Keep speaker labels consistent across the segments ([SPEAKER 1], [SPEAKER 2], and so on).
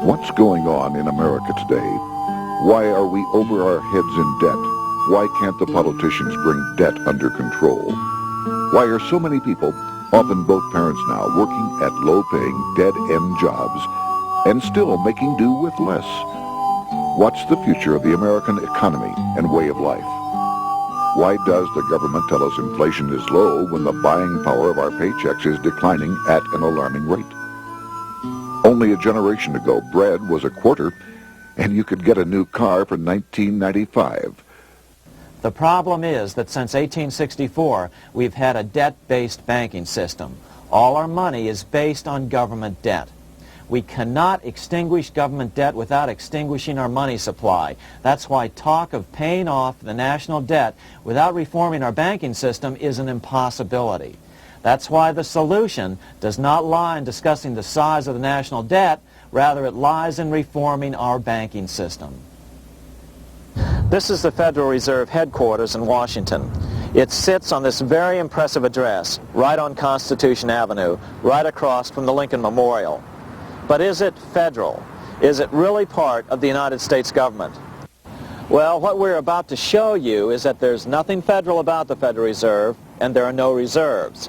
[SPEAKER 1] What's going on in America today? Why are we over our heads in debt? Why can't the politicians bring debt under control? Why are so many people, often both parents now, working at low-paying, dead-end jobs and still making do with less? What's the future of the American economy and way of life? Why does the government tell us inflation is low when the buying power of our paychecks is declining at an alarming rate? Only a generation ago, bread was a quarter, and you could get a new car for $19.95.
[SPEAKER 2] The problem is that since 1864, we've had a debt-based banking system. All our money is based on government debt. We cannot extinguish government debt without extinguishing our money supply. That's why talk of paying off the national debt without reforming our banking system is an impossibility. That's why the solution does not lie in discussing the size of the national debt, rather it lies in reforming our banking system. This is the Federal Reserve headquarters in Washington. It sits on this very impressive address, right on Constitution Avenue, right across from the Lincoln Memorial. But is it federal? Is it really part of the United States government? Well, what we're about to show you is that there's nothing federal about the Federal Reserve, and there are no reserves.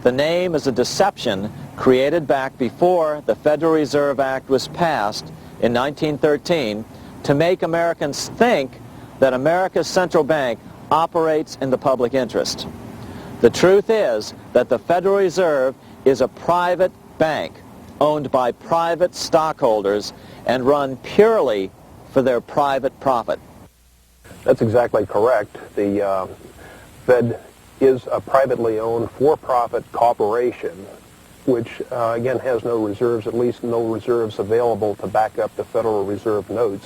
[SPEAKER 2] The name is a deception created back before the Federal Reserve Act was passed in 1913 to make Americans think that America's central bank operates in the public interest. The truth is that the Federal Reserve is a private bank owned by private stockholders and run purely for their private profit.
[SPEAKER 3] That's exactly correct. The Fed is a privately owned for-profit corporation which again has no reserves, at least no reserves available to back up the Federal Reserve notes,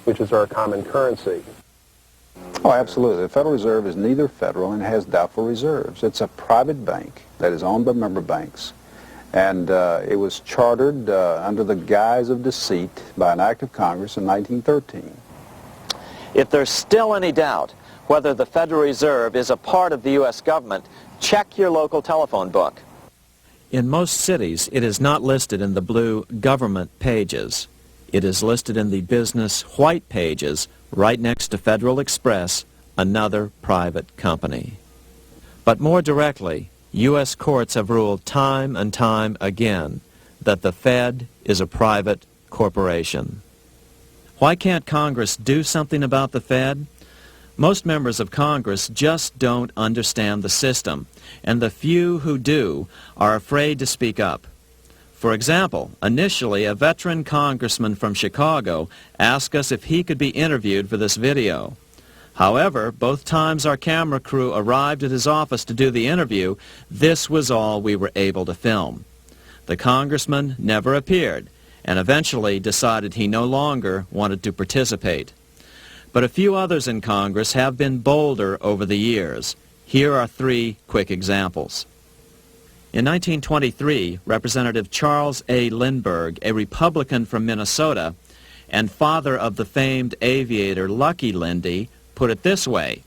[SPEAKER 3] which is our common currency.
[SPEAKER 4] Oh, absolutely. The Federal Reserve is neither federal and has doubtful reserves. It's a private bank that is owned by member banks. And it was chartered under the guise of deceit by an act of Congress in 1913.
[SPEAKER 2] If there's still any doubt whether the Federal Reserve is a part of the U.S. government, check your local telephone book. In most cities, it is not listed in the blue government pages. It is listed in the business white pages right next to Federal Express, another private company. But more directly, U.S. courts have ruled time and time again that the Fed is a private corporation. Why can't Congress do something about the Fed? Most members of Congress just don't understand the system, and the few who do are afraid to speak up. For example, initially a veteran congressman from Chicago asked us if he could be interviewed for this video. However, both times our camera crew arrived at his office to do the interview, this was all we were able to film. The congressman never appeared, and eventually decided he no longer wanted to participate. But a few others in Congress have been bolder over the years. Here are three quick examples. In 1923, Representative Charles A. Lindbergh, a Republican from Minnesota, and father of the famed aviator Lucky Lindy, put it this way: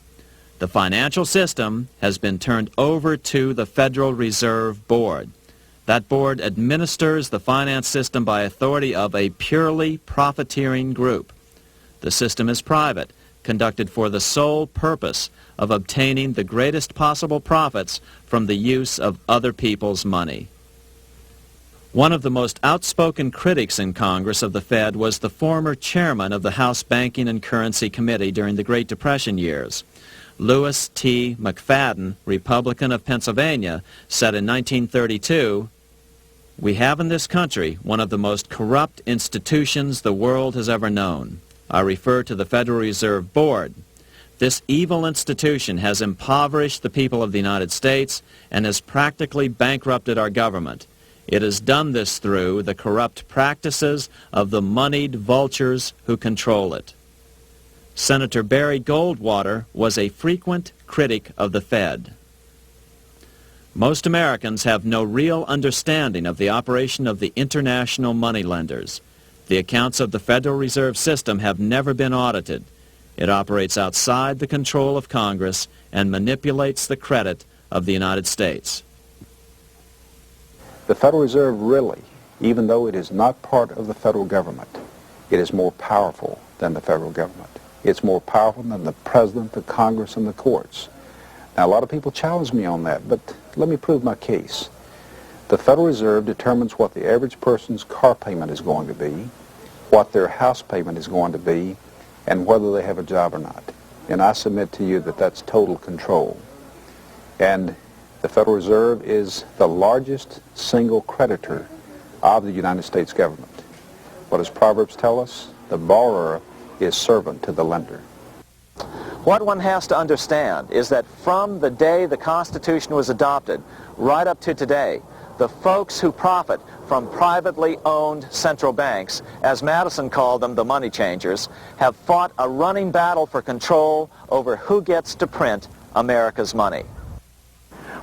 [SPEAKER 2] the financial system has been turned over to the Federal Reserve Board. That board administers the finance system by authority of a purely profiteering group. The system is private, conducted for the sole purpose of obtaining the greatest possible profits from the use of other people's money. One of the most outspoken critics in Congress of the Fed was the former chairman of the House Banking and Currency Committee during the Great Depression years. Lewis T. McFadden, Republican of Pennsylvania, said in 1932, "We have in this country one of the most corrupt institutions the world has ever known. I refer to the Federal Reserve Board. This evil institution has impoverished the people of the United States and has practically bankrupted our government. It has done this through the corrupt practices of the moneyed vultures who control it." Senator Barry Goldwater was a frequent critic of the Fed. Most Americans have no real understanding of the operation of the international moneylenders. The accounts of the Federal Reserve System have never been audited. It operates outside the control of Congress and manipulates the credit of the United States.
[SPEAKER 4] The Federal Reserve really even though it is not part of the federal government, it is more powerful than the federal government. It's more powerful than the president, the Congress, and the courts. Now, a lot of people challenge me on that, but let me prove my case. The Federal Reserve determines what the average person's car payment is going to be, what their house payment is going to be, and whether they have a job or not. And I submit to you that that's total control. And the Federal Reserve is the largest single creditor of the United States government. What does Proverbs tell us? The borrower is servant to the lender.
[SPEAKER 2] What one has to understand is that from the day the Constitution was adopted right up to today, the folks who profit from privately owned central banks, as Madison called them, the money changers, have fought a running battle for control over who gets to print America's money.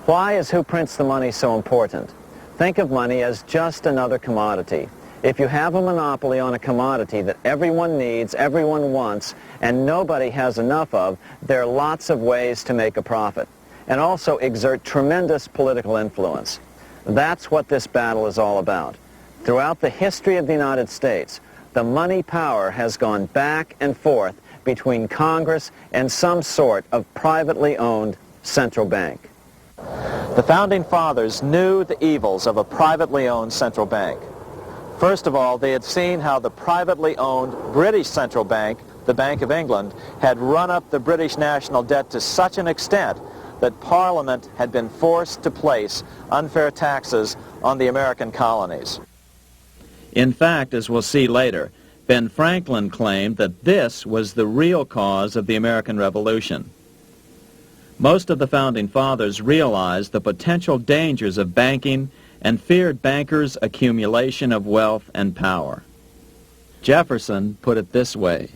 [SPEAKER 2] Why is who prints the money so important? Think of money as just another commodity. If you have a monopoly on a commodity that everyone needs, everyone wants, and nobody has enough of, there are lots of ways to make a profit, and also exert tremendous political influence. That's what this battle is all about. Throughout the history of the United States, the money power has gone back and forth between Congress and some sort of privately owned central bank. The Founding Fathers knew the evils of a privately owned central bank. First of all, they had seen how the privately owned British central bank, the Bank of England, had run up the British national debt to such an extent that Parliament had been forced to place unfair taxes on the American colonies. In fact, as we'll see later, Ben Franklin claimed that this was the real cause of the American Revolution. Most of the Founding Fathers realized the potential dangers of banking and feared bankers' accumulation of wealth and power. Jefferson put it this way: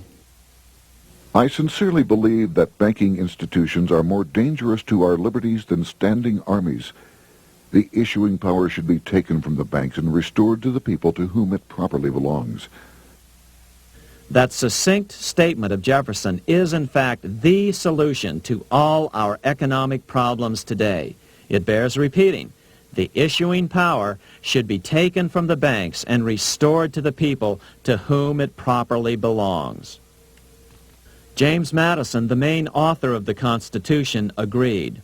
[SPEAKER 1] I sincerely believe that banking institutions are more dangerous to our liberties than standing armies. The issuing power should be taken from the banks and restored to the people to whom it properly belongs.
[SPEAKER 2] That succinct statement of Jefferson is, in fact, the solution to all our economic problems today. It bears repeating. The issuing power should be taken from the banks and restored to the people to whom it properly belongs. James Madison, the main author of the Constitution, agreed.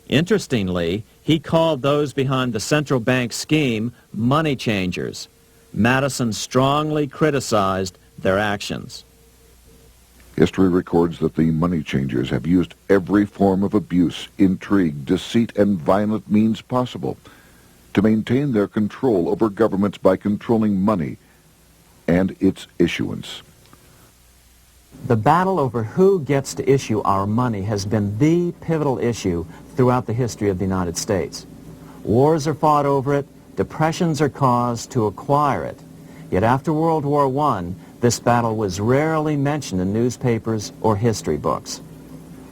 [SPEAKER 2] Interestingly, he called those behind the central bank scheme money changers. Madison strongly criticized their actions.
[SPEAKER 1] History records that the money changers have used every form of abuse, intrigue, deceit, and violent means possible to maintain their control over governments by controlling money and its issuance.
[SPEAKER 2] The battle over who gets to issue our money has been the pivotal issue throughout the history of the United States. Wars are fought over it, depressions are caused to acquire it. Yet after World War I, this battle was rarely mentioned in newspapers or history books.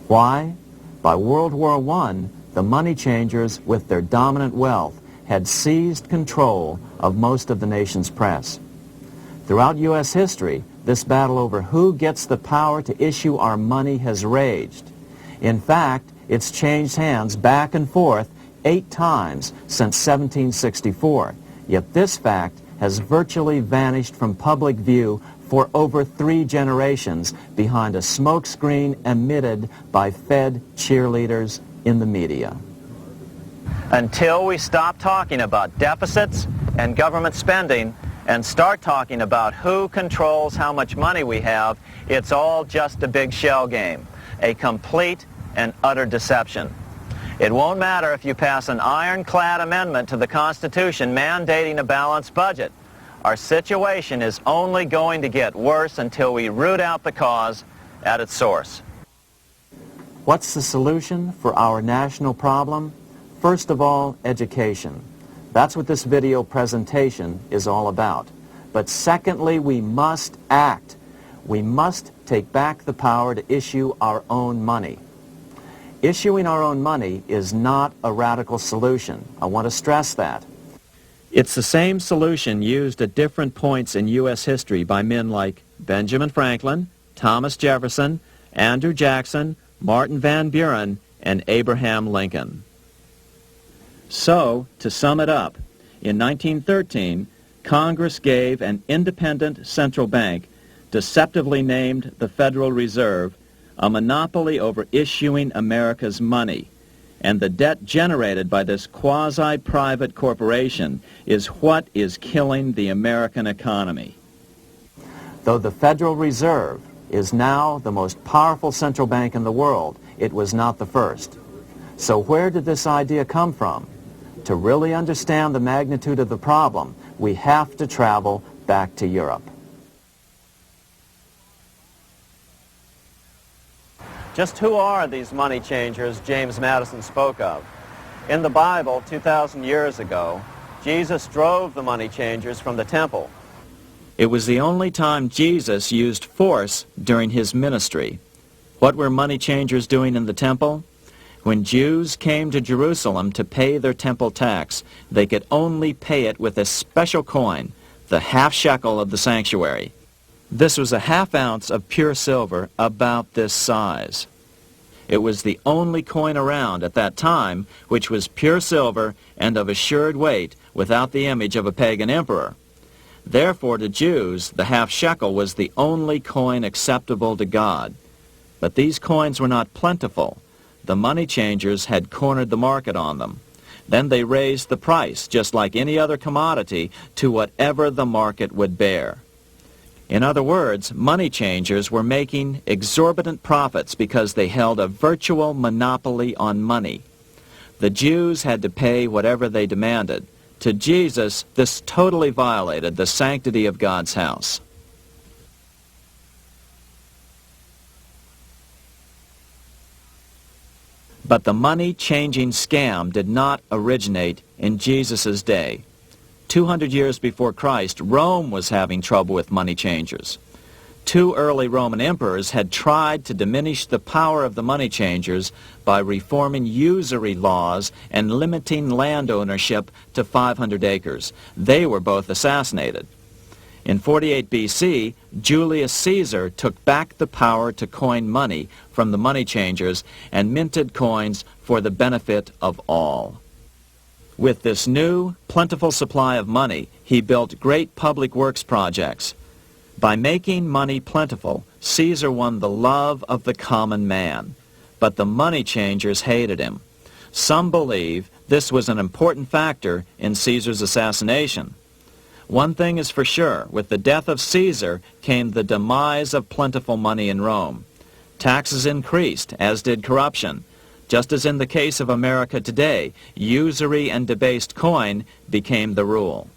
[SPEAKER 2] Why? By World War I, the money changers, with their dominant wealth, had seized control of most of the nation's press. Throughout U.S. history, this battle over who gets the power to issue our money has raged. In fact, it's changed hands back and forth 8 times since 1764. Yet this fact has virtually vanished from public view for over 3 generations behind a smokescreen emitted by Fed cheerleaders in the media. Until we stop talking about deficits and government spending and start talking about who controls how much money we have, it's all just a big shell game, a complete and utter deception. It won't matter if you pass an ironclad amendment to the Constitution mandating a balanced budget. Our situation is only going to get worse until we root out the cause at its source. What's the solution for our national problem? First of all, education. That's what this video presentation is all about. But secondly, we must act. We must take back the power to issue our own money. Issuing our own money is not a radical solution. I want to stress that. It's the same solution used at different points in U.S. history by men like Benjamin Franklin, Thomas Jefferson, Andrew Jackson, Martin Van Buren, and Abraham Lincoln. So, to sum it up, in 1913, Congress gave an independent central bank, deceptively named the Federal Reserve, a monopoly over issuing America's money. And the debt generated by this quasi-private corporation is what is killing the American economy. Though the Federal Reserve is now the most powerful central bank in the world, it was not the first. So where did this idea come from? To really understand the magnitude of the problem, we have to travel back to Europe. Just who are these money changers James Madison spoke of? In the Bible, 2,000 years ago, Jesus drove the money changers from the temple. It was the only time Jesus used force during his ministry. What were money changers doing in the temple? When Jews came to Jerusalem to pay their temple tax, they could only pay it with a special coin, the half shekel of the sanctuary. This was a half ounce of pure silver about this size. It was the only coin around at that time which was pure silver and of assured weight without the image of a pagan emperor. Therefore, to Jews, the half shekel was the only coin acceptable to God. But these coins were not plentiful. The money changers had cornered the market on them. Then they raised the price, just like any other commodity, to whatever the market would bear. In other words, money changers were making exorbitant profits because they held a virtual monopoly on money. The Jews had to pay whatever they demanded. To Jesus, this totally violated the sanctity of God's house. But the money-changing scam did not originate in Jesus' day. 200 years before Christ, Rome was having trouble with money changers. 2 early Roman emperors had tried to diminish the power of the money changers by reforming usury laws and limiting land ownership to 500 acres. They were both assassinated. In 48 BC, Julius Caesar took back the power to coin money from the money changers and minted coins for the benefit of all. With this new, plentiful supply of money, he built great public works projects. By making money plentiful, Caesar won the love of the common man. But the money changers hated him. Some believe this was an important factor in Caesar's assassination. One thing is for sure, with the death of Caesar came the demise of plentiful money in Rome. Taxes increased, as did corruption. Just as in the case of America today, usury and debased coin became the rule.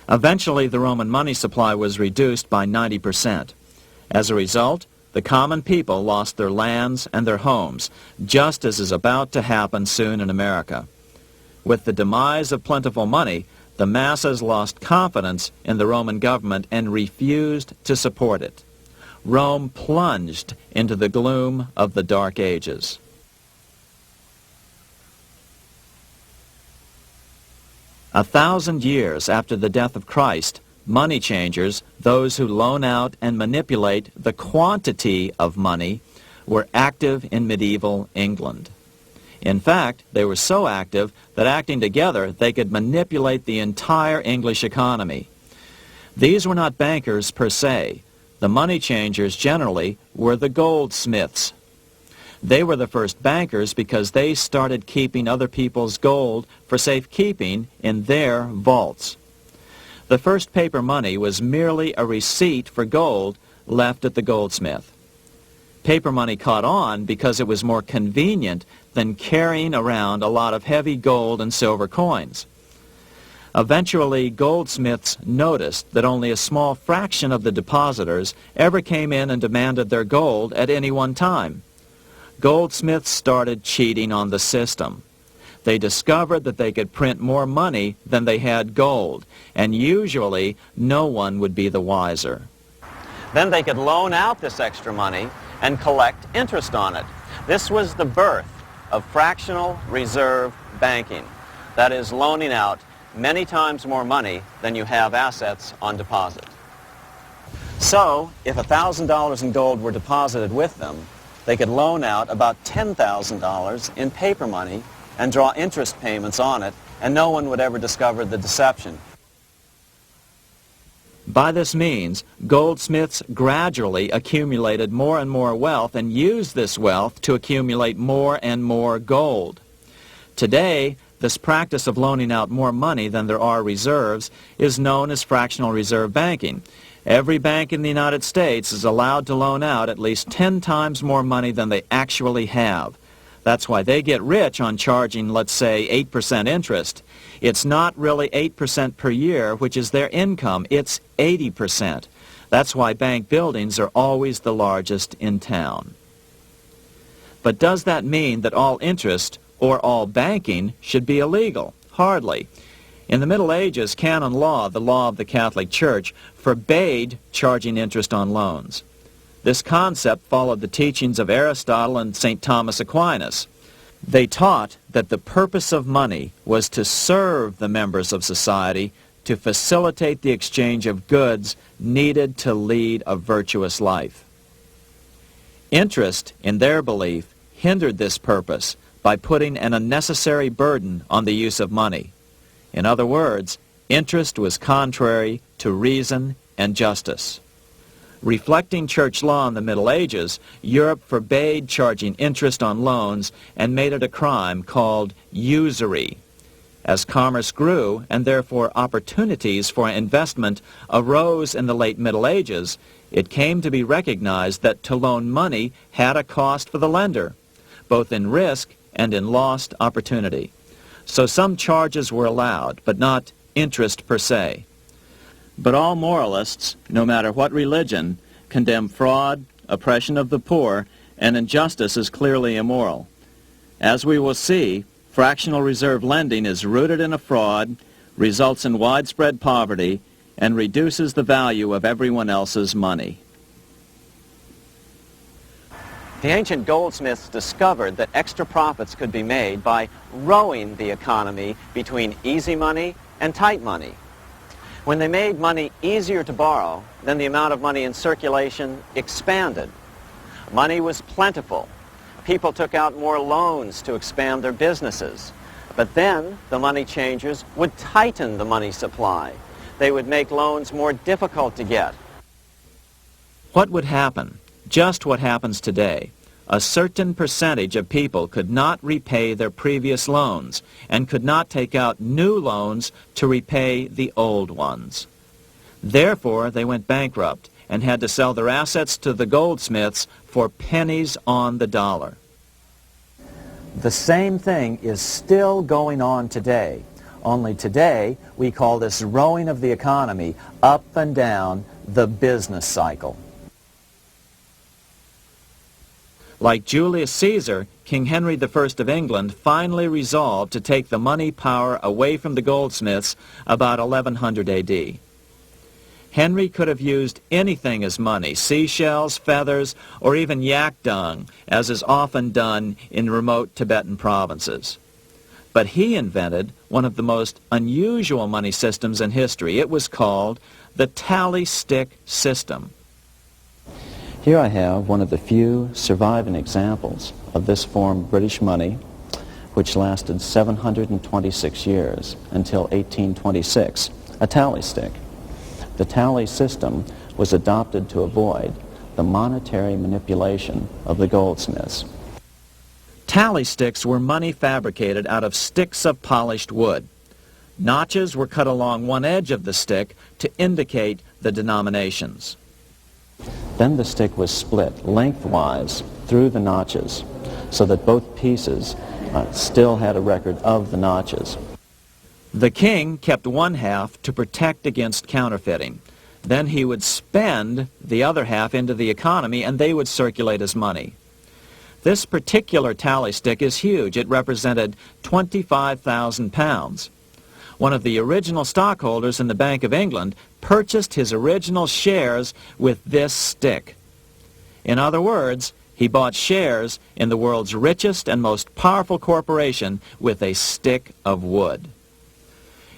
[SPEAKER 2] Eventually, the Roman money supply was reduced by 90%. As a result, the common people lost their lands and their homes, just as is about to happen soon in America. With the demise of plentiful money, the masses lost confidence in the Roman government and refused to support it. Rome plunged into the gloom of the Dark Ages. A 1,000 years after the death of Christ, money changers, those who loan out and manipulate the quantity of money, were active in medieval England. In fact, they were so active that acting together, they could manipulate the entire English economy. These were not bankers per se. The money changers generally were the goldsmiths. They were the first bankers because they started keeping other people's gold for safekeeping in their vaults. The first paper money was merely a receipt for gold left at the goldsmith. Paper money caught on because it was more convenient than carrying around a lot of heavy gold and silver coins. Eventually, goldsmiths noticed that only a small fraction of the depositors ever came in and demanded their gold at any one time. Goldsmiths started cheating on the system. They discovered that they could print more money than they had gold, and usually no one would be the wiser. Then they could loan out this extra money and collect interest on it. This was the birth of fractional reserve banking. That is, loaning out many times more money than you have assets on deposit. So, if $1,000 in gold were deposited with them, they could loan out about $10,000 in paper money and draw interest payments on it, and no one would ever discover the deception. By this means, goldsmiths gradually accumulated more and more wealth and used this wealth to accumulate more and more gold. Today, this practice of loaning out more money than there are reserves is known as fractional reserve banking. Every bank in the United States is allowed to loan out at least 10 times more money than they actually have. That's why they get rich on charging, let's say, 8% interest. It's not really 8% per year, which is their income. It's 80%. That's why bank buildings are always the largest in town. But does that mean that all interest or all banking should be illegal? Hardly. In the Middle Ages, canon law, the law of the Catholic Church, forbade charging interest on loans. This concept followed the teachings of Aristotle and St. Thomas Aquinas. They taught that the purpose of money was to serve the members of society, to facilitate the exchange of goods needed to lead a virtuous life. Interest, in their belief, hindered this purpose by putting an unnecessary burden on the use of money. In other words, interest was contrary to reason and justice. Reflecting church law in the Middle Ages, Europe forbade charging interest on loans and made it a crime called usury. As commerce grew, and therefore opportunities for investment arose in the late Middle Ages, it came to be recognized that to loan money had a cost for the lender, both in risk and in lost opportunity. So some charges were allowed, but not interest per se. But all moralists, no matter what religion, condemn fraud, oppression of the poor, and injustice as clearly immoral. As we will see, fractional reserve lending is rooted in a fraud, results in widespread poverty, and reduces the value of everyone else's money. The ancient goldsmiths discovered that extra profits could be made by rowing the economy between easy money and tight money. When they made money easier to borrow, then the amount of money in circulation expanded. Money was plentiful. People took out more loans to expand their businesses. But then the money changers would tighten the money supply. They would make loans more difficult to get. What would happen? Just what happens today. A certain percentage of people could not repay their previous loans and could not take out new loans to repay the old ones. Therefore, they went bankrupt and had to sell their assets to the goldsmiths for pennies on the dollar. The same thing is still going on today. Only today, we call this rowing of the economy up and down the business cycle. Like Julius Caesar, King Henry I of England finally resolved to take the money power away from the goldsmiths about 1100 AD. Henry could have used anything as money, seashells, feathers, or even yak dung, as is often done in remote Tibetan provinces. But he invented one of the most unusual money systems in history. It was called the tally stick system. Here I have one of the few surviving examples of this form of British money, which lasted 726 years until 1826, a tally stick. The tally system was adopted to avoid the monetary manipulation of the goldsmiths. Tally sticks were money fabricated out of sticks of polished wood. Notches were cut along one edge of the stick to indicate the denominations. Then the stick was split lengthwise through the notches so that both pieces still had a record of the notches. The king kept one half to protect against counterfeiting. Then he would spend the other half into the economy and they would circulate as money. This particular tally stick is huge. It represented 25,000 pounds. One of the original stockholders in the Bank of England purchased his original shares with this stick. In other words, he bought shares in the world's richest and most powerful corporation with a stick of wood.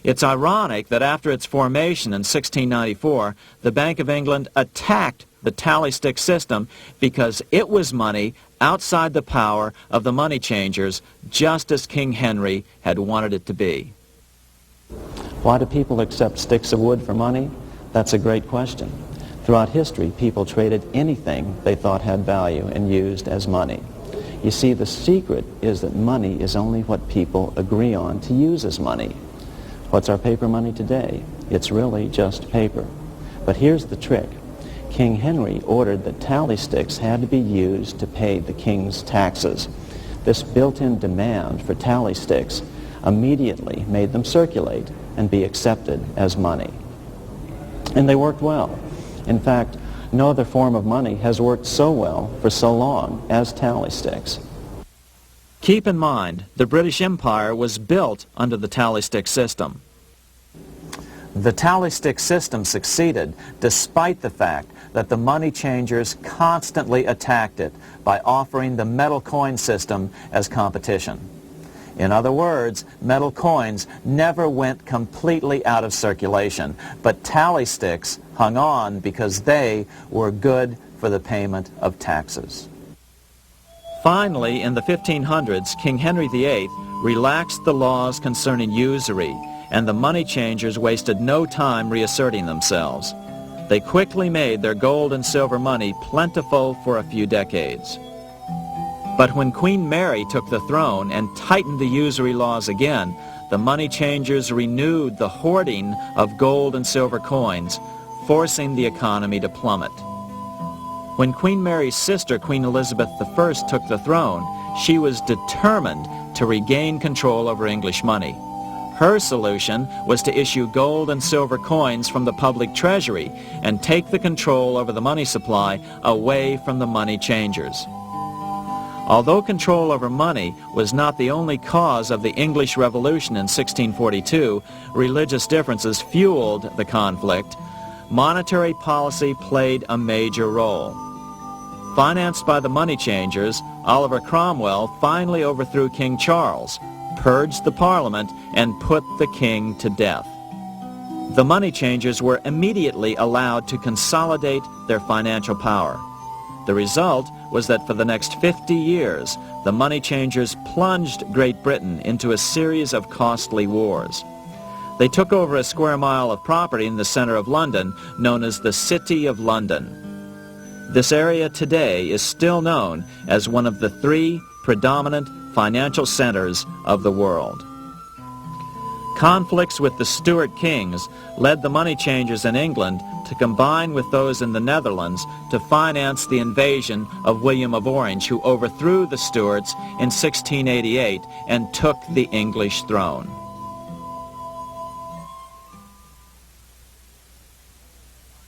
[SPEAKER 2] It's ironic that after its formation in 1694, the Bank of England attacked the tally stick system because it was money outside the power of the money changers, just as King Henry had wanted it to be. Why do people accept sticks of wood for money? That's a great question. Throughout history, people traded anything they thought had value and used as money. You see, the secret is that money is only what people agree on to use as money. What's our paper money today? It's really just paper. But here's the trick. King Henry ordered that tally sticks had to be used to pay the king's taxes. This built-in demand for tally sticks immediately made them circulate and be accepted as money. And they worked well. In fact, no other form of money has worked so well for so long as tally sticks. Keep in mind, the British Empire was built under the tally stick system. The tally stick system succeeded despite the fact that the money changers constantly attacked it by offering the metal coin system as competition. In other words, metal coins never went completely out of circulation, but tally sticks hung on because they were good for the payment of taxes. Finally, in the 1500s, King Henry VIII relaxed the laws concerning usury, and the money changers wasted no time reasserting themselves. They quickly made their gold and silver money plentiful for a few decades. But when Queen Mary took the throne and tightened the usury laws again, the money changers renewed the hoarding of gold and silver coins, forcing the economy to plummet. When Queen Mary's sister, Queen Elizabeth I, took the throne, she was determined to regain control over English money. Her solution was to issue gold and silver coins from the public treasury and take the control over the money supply away from the money changers. Although control over money was not the only cause of the English Revolution in 1642, religious differences fueled the conflict. Monetary policy played a major role. Financed by the money changers, Oliver Cromwell finally overthrew King Charles, purged the Parliament, and put the king to death. The money changers were immediately allowed to consolidate their financial power. The result was that for the next 50 years, the money changers plunged Great Britain into a series of costly wars. They took over a square mile of property in the center of London, known as the City of London. This area today is still known as one of the 3 predominant financial centers of the world. Conflicts with the Stuart kings led the money changers in England to combine with those in the Netherlands to finance the invasion of William of Orange, who overthrew the Stuarts in 1688 and took the English throne.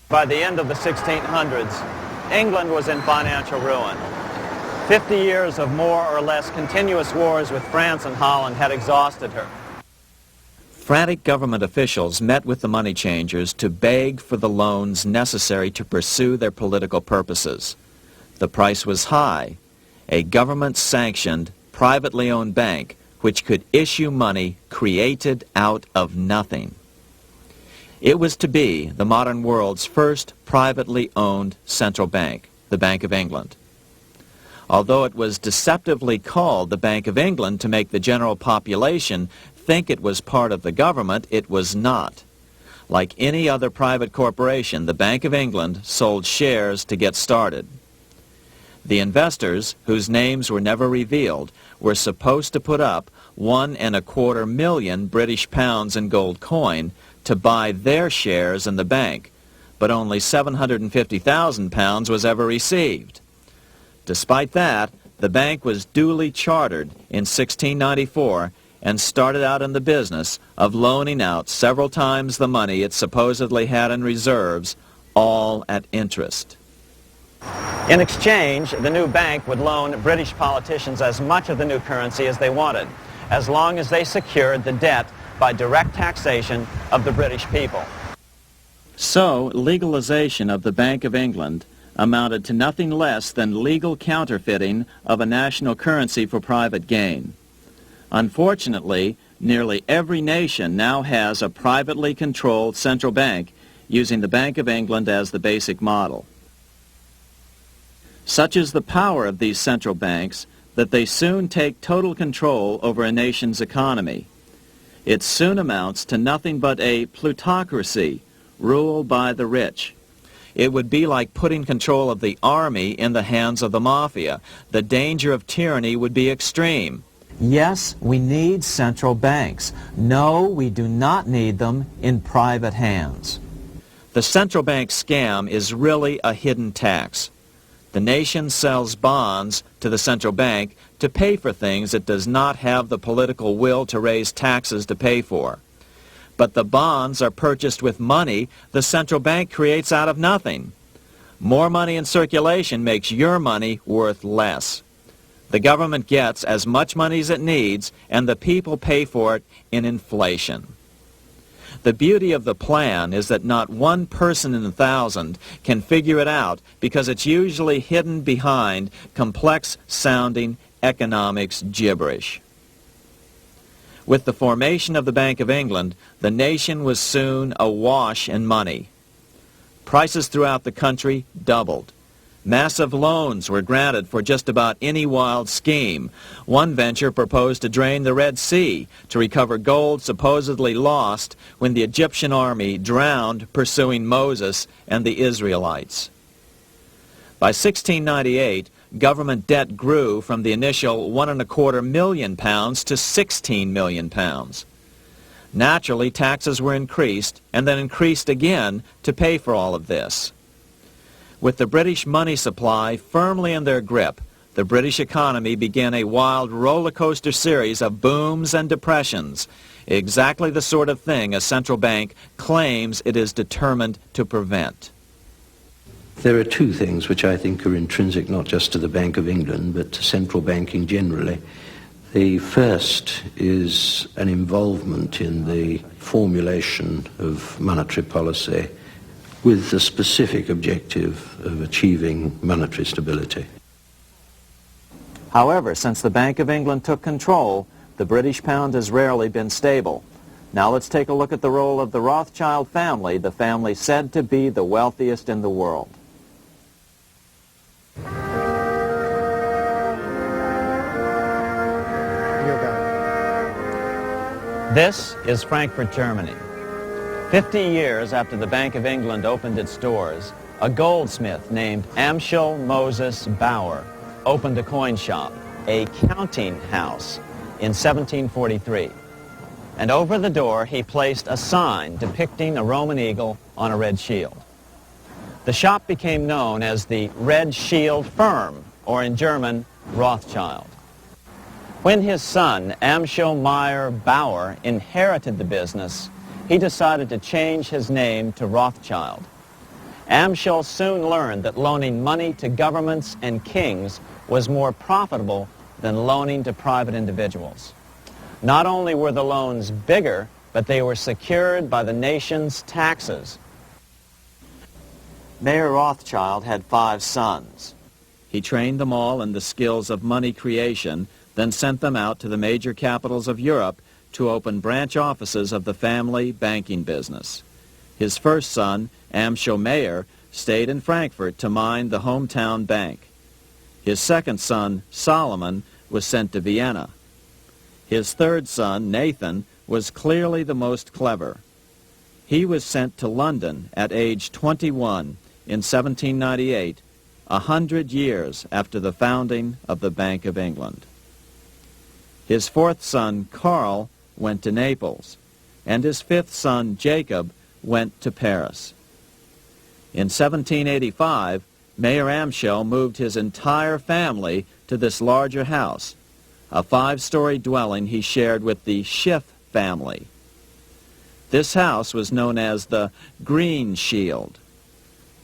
[SPEAKER 2] By the end of the 1600s, England was in financial ruin. 50 years of more or less continuous wars with France and Holland had exhausted her. Frantic government officials met with the money changers to beg for the loans necessary to pursue their political purposes. The price was high. A government-sanctioned, privately owned bank which could issue money created out of nothing. It was to be the modern world's first privately owned central bank, the Bank of England. Although it was deceptively called the Bank of England to make the general population think it was part of the government, it was not. Like any other private corporation, the Bank of England sold shares to get started. The investors, whose names were never revealed, were supposed to put up £1.25 million British pounds in gold coin to buy their shares in the bank, but only £750,000 was ever received. Despite that, the bank was duly chartered in 1694 and started out in the business of loaning out several times the money it supposedly had in reserves, all at interest. In exchange, the new bank would loan British politicians as much of the new currency as they wanted, as long as they secured the debt by direct taxation of the British people. So, legalization of the Bank of England amounted to nothing less than legal counterfeiting of a national currency for private gain. Unfortunately, nearly every nation now has a privately controlled central bank using the Bank of England as the basic model. Such is the power of these central banks that they soon take total control over a nation's economy. It soon amounts to nothing but a plutocracy, rule by the rich. It would be like putting control of the army in the hands of the mafia. The danger of tyranny would be extreme. Yes, we need central banks. No, we do not need them in private hands. The central bank scam is really a hidden tax. The nation sells bonds to the central bank to pay for things it does not have the political will to raise taxes to pay for. But the bonds are purchased with money the central bank creates out of nothing. More money in circulation makes your money worth less. The government gets as much money as it needs, and the people pay for it in inflation. The beauty of the plan is that not one person in 1,000 can figure it out because it's usually hidden behind complex-sounding economics gibberish. With the formation of the Bank of England, the nation was soon awash in money. Prices throughout the country doubled. Massive loans were granted for just about any wild scheme. One venture proposed to drain the Red Sea to recover gold supposedly lost when the Egyptian army drowned pursuing Moses and the Israelites. By 1698, government debt grew from the initial £1.25 million to £16 million. Naturally, taxes were increased and then increased again to pay for all of this. With the British money supply firmly in their grip, the British economy began a wild roller coaster series of booms and depressions, exactly the sort of thing a central bank claims it is determined to prevent.
[SPEAKER 5] There are two things which I think are intrinsic not just to the Bank of England but to central banking generally. The first is an involvement in the formulation of monetary policy with the specific objective of achieving monetary stability.
[SPEAKER 2] However, since the Bank of England took control, the British pound has rarely been stable. Now let's take a look at the role of the Rothschild family, the family said to be the wealthiest in the world. This is Frankfurt, Germany. 50 years after the Bank of England opened its doors, a goldsmith named Amschel Moses Bauer opened a coin shop, a counting house, in 1743. And over the door he placed a sign depicting a Roman eagle on a red shield. The shop became known as the Red Shield Firm, or in German, Rothschild. When his son, Amschel Meyer Bauer, inherited the business, he decided to change his name to Rothschild. Amschel soon learned that loaning money to governments and kings was more profitable than loaning to private individuals. Not only were the loans bigger, but they were secured by the nation's taxes. Mayer Rothschild had 5 sons. He trained them all in the skills of money creation, then sent them out to the major capitals of Europe to open branch offices of the family banking business. His first son, Amschel Meyer, stayed in Frankfurt to mind the hometown bank. His second son, Solomon, was sent to Vienna. His third son, Nathan, was clearly the most clever. He was sent to London at age 21 in 1798, 100 years after the founding of the Bank of England. His fourth son, Karl, went to Naples, and his fifth son, Jacob, went to Paris. In 1785, Mayer Amschel moved his entire family to this larger house, a 5-story dwelling he shared with the Schiff family. This house was known as the Green Shield.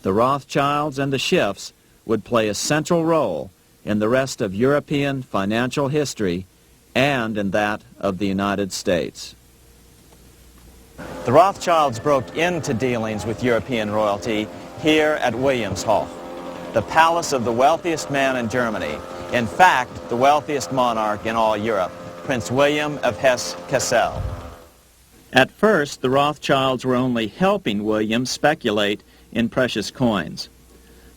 [SPEAKER 2] The Rothschilds and the Schiffs would play a central role in the rest of European financial history and in that of the United States. The Rothschilds broke into dealings with European royalty here at Wilhelmshof, the palace of the wealthiest man in Germany, in fact, the wealthiest monarch in all Europe, Prince William of Hesse-Kassel. At first, the Rothschilds were only helping William speculate in precious coins.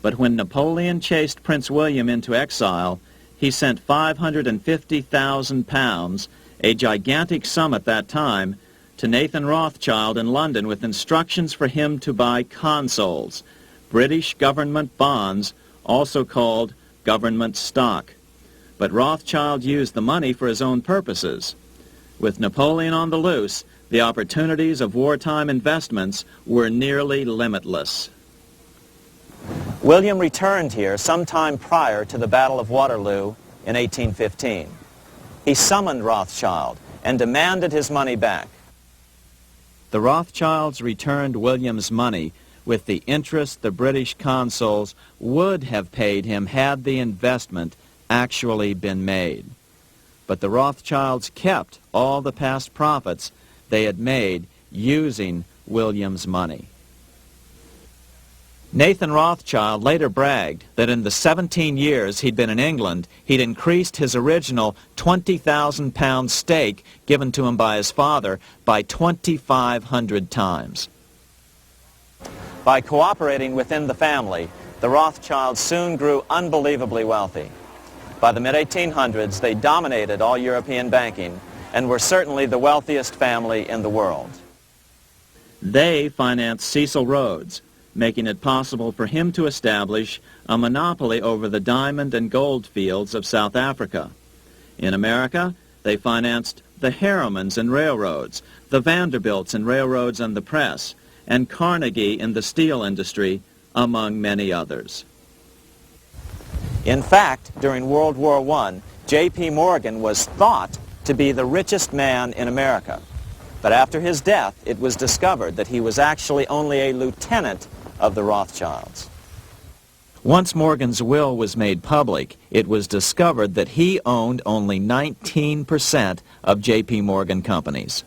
[SPEAKER 2] But when Napoleon chased Prince William into exile, he sent £550,000, a gigantic sum at that time, to Nathan Rothschild in London with instructions for him to buy consols, British government bonds, also called government stock. But Rothschild used the money for his own purposes. With Napoleon on the loose, the opportunities of wartime investments were nearly limitless. William returned here sometime prior to the Battle of Waterloo in 1815. He summoned Rothschild and demanded his money back. The Rothschilds returned William's money with the interest the British consuls would have paid him had the investment actually been made. But the Rothschilds kept all the past profits they had made using William's money. Nathan Rothschild later bragged that in the 17 years he'd been in England, he'd increased his original £20,000 stake given to him by his father by 2,500 times. By cooperating within the family, the Rothschilds soon grew unbelievably wealthy. By the mid-1800s, they dominated all European banking and were certainly the wealthiest family in the world. They financed Cecil Rhodes, making it possible for him to establish a monopoly over the diamond and gold fields of South Africa. In America, they financed the Harrimans and railroads, the Vanderbilts and railroads and the press, and Carnegie in the steel industry, among many others. In fact, during World War I, J.P. Morgan was thought to be the richest man in America. But after his death, it was discovered that he was actually only a lieutenant of the Rothschilds. Once Morgan's will was made public, it was discovered that he owned only 19% of J.P. Morgan companies.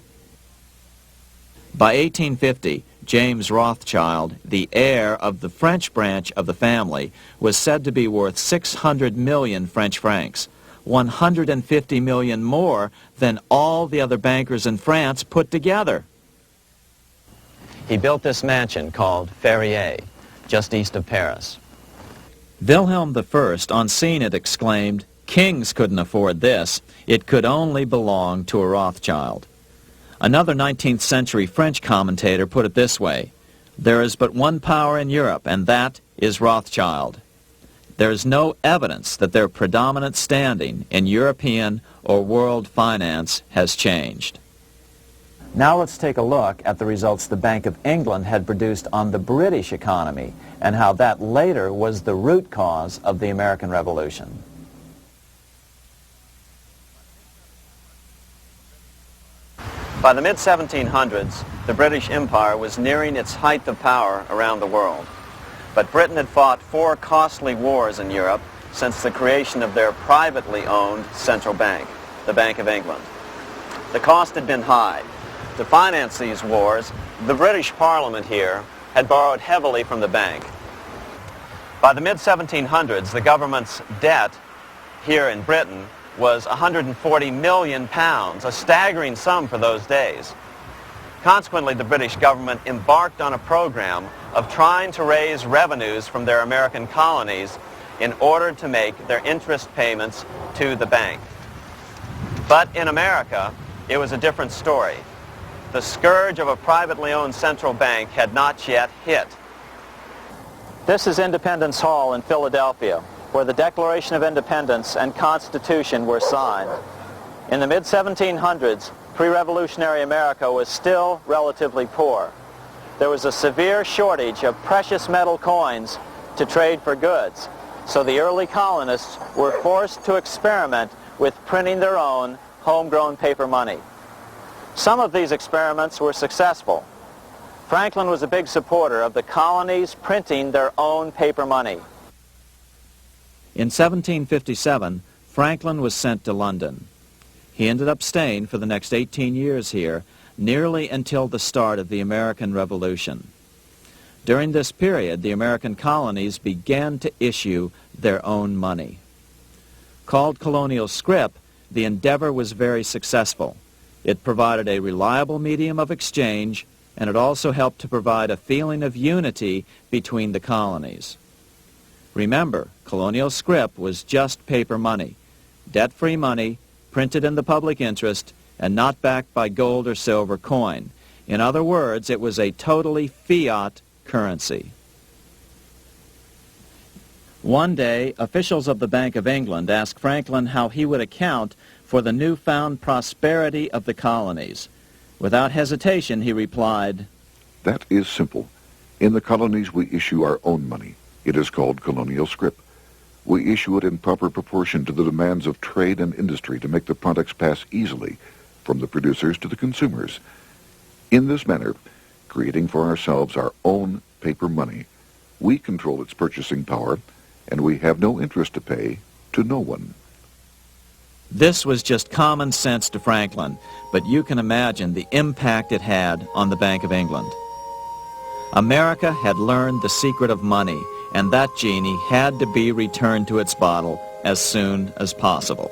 [SPEAKER 2] By 1850, James Rothschild, the heir of the French branch of the family, was said to be worth 600 million French francs, 150 million more than all the other bankers in France put together. He built this mansion called Ferrier, just east of Paris. Wilhelm I, on seeing it, exclaimed, "Kings couldn't afford this. It could only belong to a Rothschild." Another 19th century French commentator put it this way: "There is but one power in Europe, and that is Rothschild." There is no evidence that their predominant standing in European or world finance has changed. Now let's take a look at the results the Bank of England had produced on the British economy and how that later was the root cause of the American Revolution. By the mid-1700s, the British Empire was nearing its height of power around the world. But Britain had fought 4 costly wars in Europe since the creation of their privately owned central bank, the Bank of England. The cost had been high. To finance these wars, the British Parliament here had borrowed heavily from the bank. By the mid-1700s, the government's debt here in Britain was £140 million, a staggering sum for those days. Consequently, the British government embarked on a program of trying to raise revenues from their American colonies in order to make their interest payments to the bank. But in America, it was a different story. The scourge of a privately owned central bank had not yet hit. This is Independence Hall in Philadelphia, where the Declaration of Independence and Constitution were signed. In the mid-1700s, pre-revolutionary America was still relatively poor. There was a severe shortage of precious metal coins to trade for goods, so the early colonists were forced to experiment with printing their own homegrown paper money. Some of these experiments were successful. Franklin was a big supporter of the colonies printing their own paper money. In 1757, Franklin was sent to London. He ended up staying for the next 18 years here, nearly until the start of the American Revolution. During this period, the American colonies began to issue their own money. Called colonial scrip, the endeavor was very successful. It provided a reliable medium of exchange, and it also helped to provide a feeling of unity between the colonies. Remember, colonial scrip was just paper money, debt-free money, printed in the public interest, and not backed by gold or silver coin. In other words, it was a totally fiat currency. One day, officials of the Bank of England asked Franklin how he would account for the newfound prosperity of the colonies. Without hesitation, he replied,
[SPEAKER 1] "That is simple. In the colonies, we issue our own money. It is called colonial scrip. We issue it in proper proportion to the demands of trade and industry to make the products pass easily from the producers to the consumers. In this manner, creating for ourselves our own paper money, we control its purchasing power, and we have no interest to pay to no one."
[SPEAKER 2] This was just common sense to Franklin, but you can imagine the impact it had on the Bank of England. America had learned the secret of money, and that genie had to be returned to its bottle as soon as possible.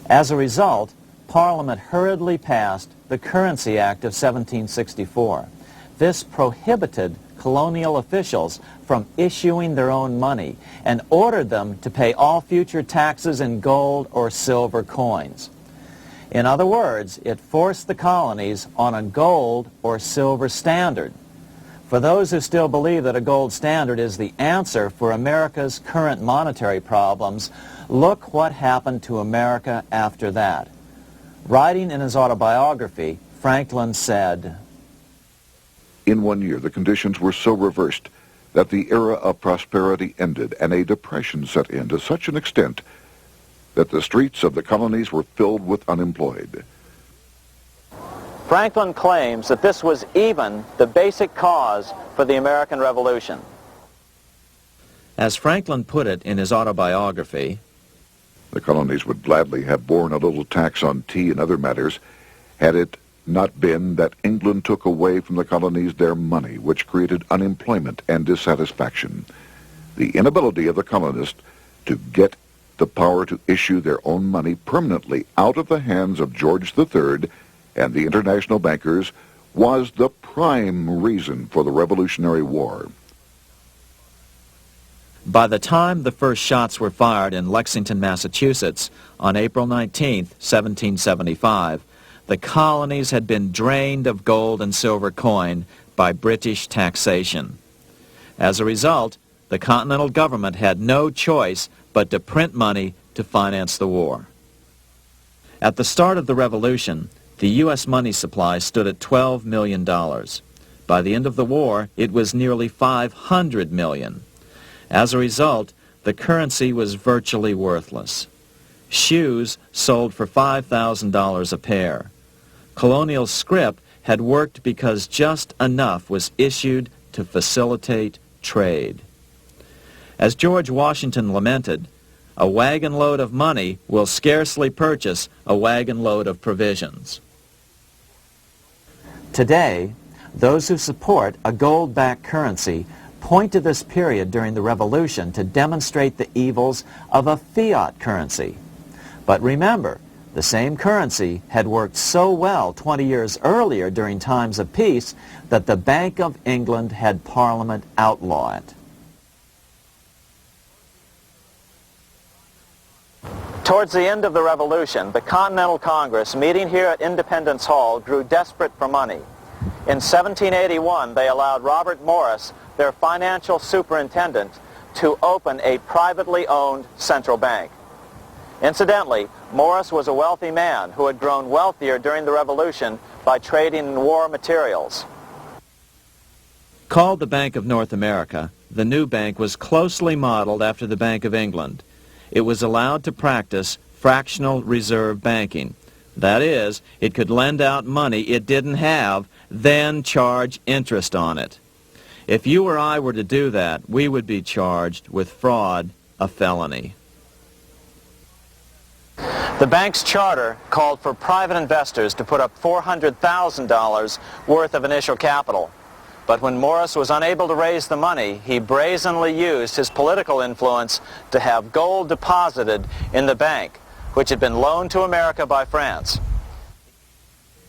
[SPEAKER 2] As a result, Parliament hurriedly passed the Currency Act of 1764. This prohibited colonial officials from issuing their own money and ordered them to pay all future taxes in gold or silver coins. In other words, it forced the colonies on a gold or silver standard. For those who still believe that a gold standard is the answer for America's current monetary problems, look what happened to America after that. Writing in his autobiography, Franklin said,
[SPEAKER 1] "In 1 year, the conditions were so reversed that the era of prosperity ended and a depression set in to such an extent that the streets of the colonies were filled with unemployed."
[SPEAKER 2] Franklin claims that this was even the basic cause for the American Revolution. As Franklin put it in his autobiography,
[SPEAKER 1] The colonies would gladly have borne a little tax on tea and other matters had it not been that England took away from the colonies their money, which created unemployment and dissatisfaction. The inability of the colonists to get the power to issue their own money permanently out of the hands of George III and the international bankers was the prime reason for the Revolutionary War.
[SPEAKER 2] by the time the first shots were fired in Lexington, Massachusetts on April 19, 1775, the colonies had been drained of gold and silver coin by British taxation. As a result, the Continental government had no choice but to print money to finance the war. At the start of the Revolution, the U.S. money supply stood at $12 million. By the end of the war, it was nearly $500 million. As a result, the currency was virtually worthless. Shoes sold for $5,000 a pair. Colonial scrip had worked because just enough was issued to facilitate trade. As George Washington lamented, a wagon load of money will scarcely purchase a wagon load of provisions. Today, those who support a gold-backed currency point to this period during the Revolution to demonstrate the evils of a fiat currency. But remember, the same currency had worked so well 20 years earlier during times of peace that the Bank of England had Parliament outlaw it. Towards the end of the Revolution, the Continental Congress, meeting here at Independence Hall, grew desperate for money. In 1781, they allowed Robert Morris, their financial superintendent, to open a privately owned central bank. Incidentally, Morris was a wealthy man who had grown wealthier during the Revolution by trading in war materials. Called the Bank of North America, the new bank was closely modeled after the Bank of England. It was allowed to practice fractional reserve banking. That is, it could lend out money it didn't have, then charge interest on it. If you or I were to do that, we would be charged with fraud, a felony. The bank's charter called for private investors to put up $400,000 worth of initial capital. But when Morris was unable to raise the money, he brazenly used his political influence to have gold deposited in the bank, which had been loaned to America by France.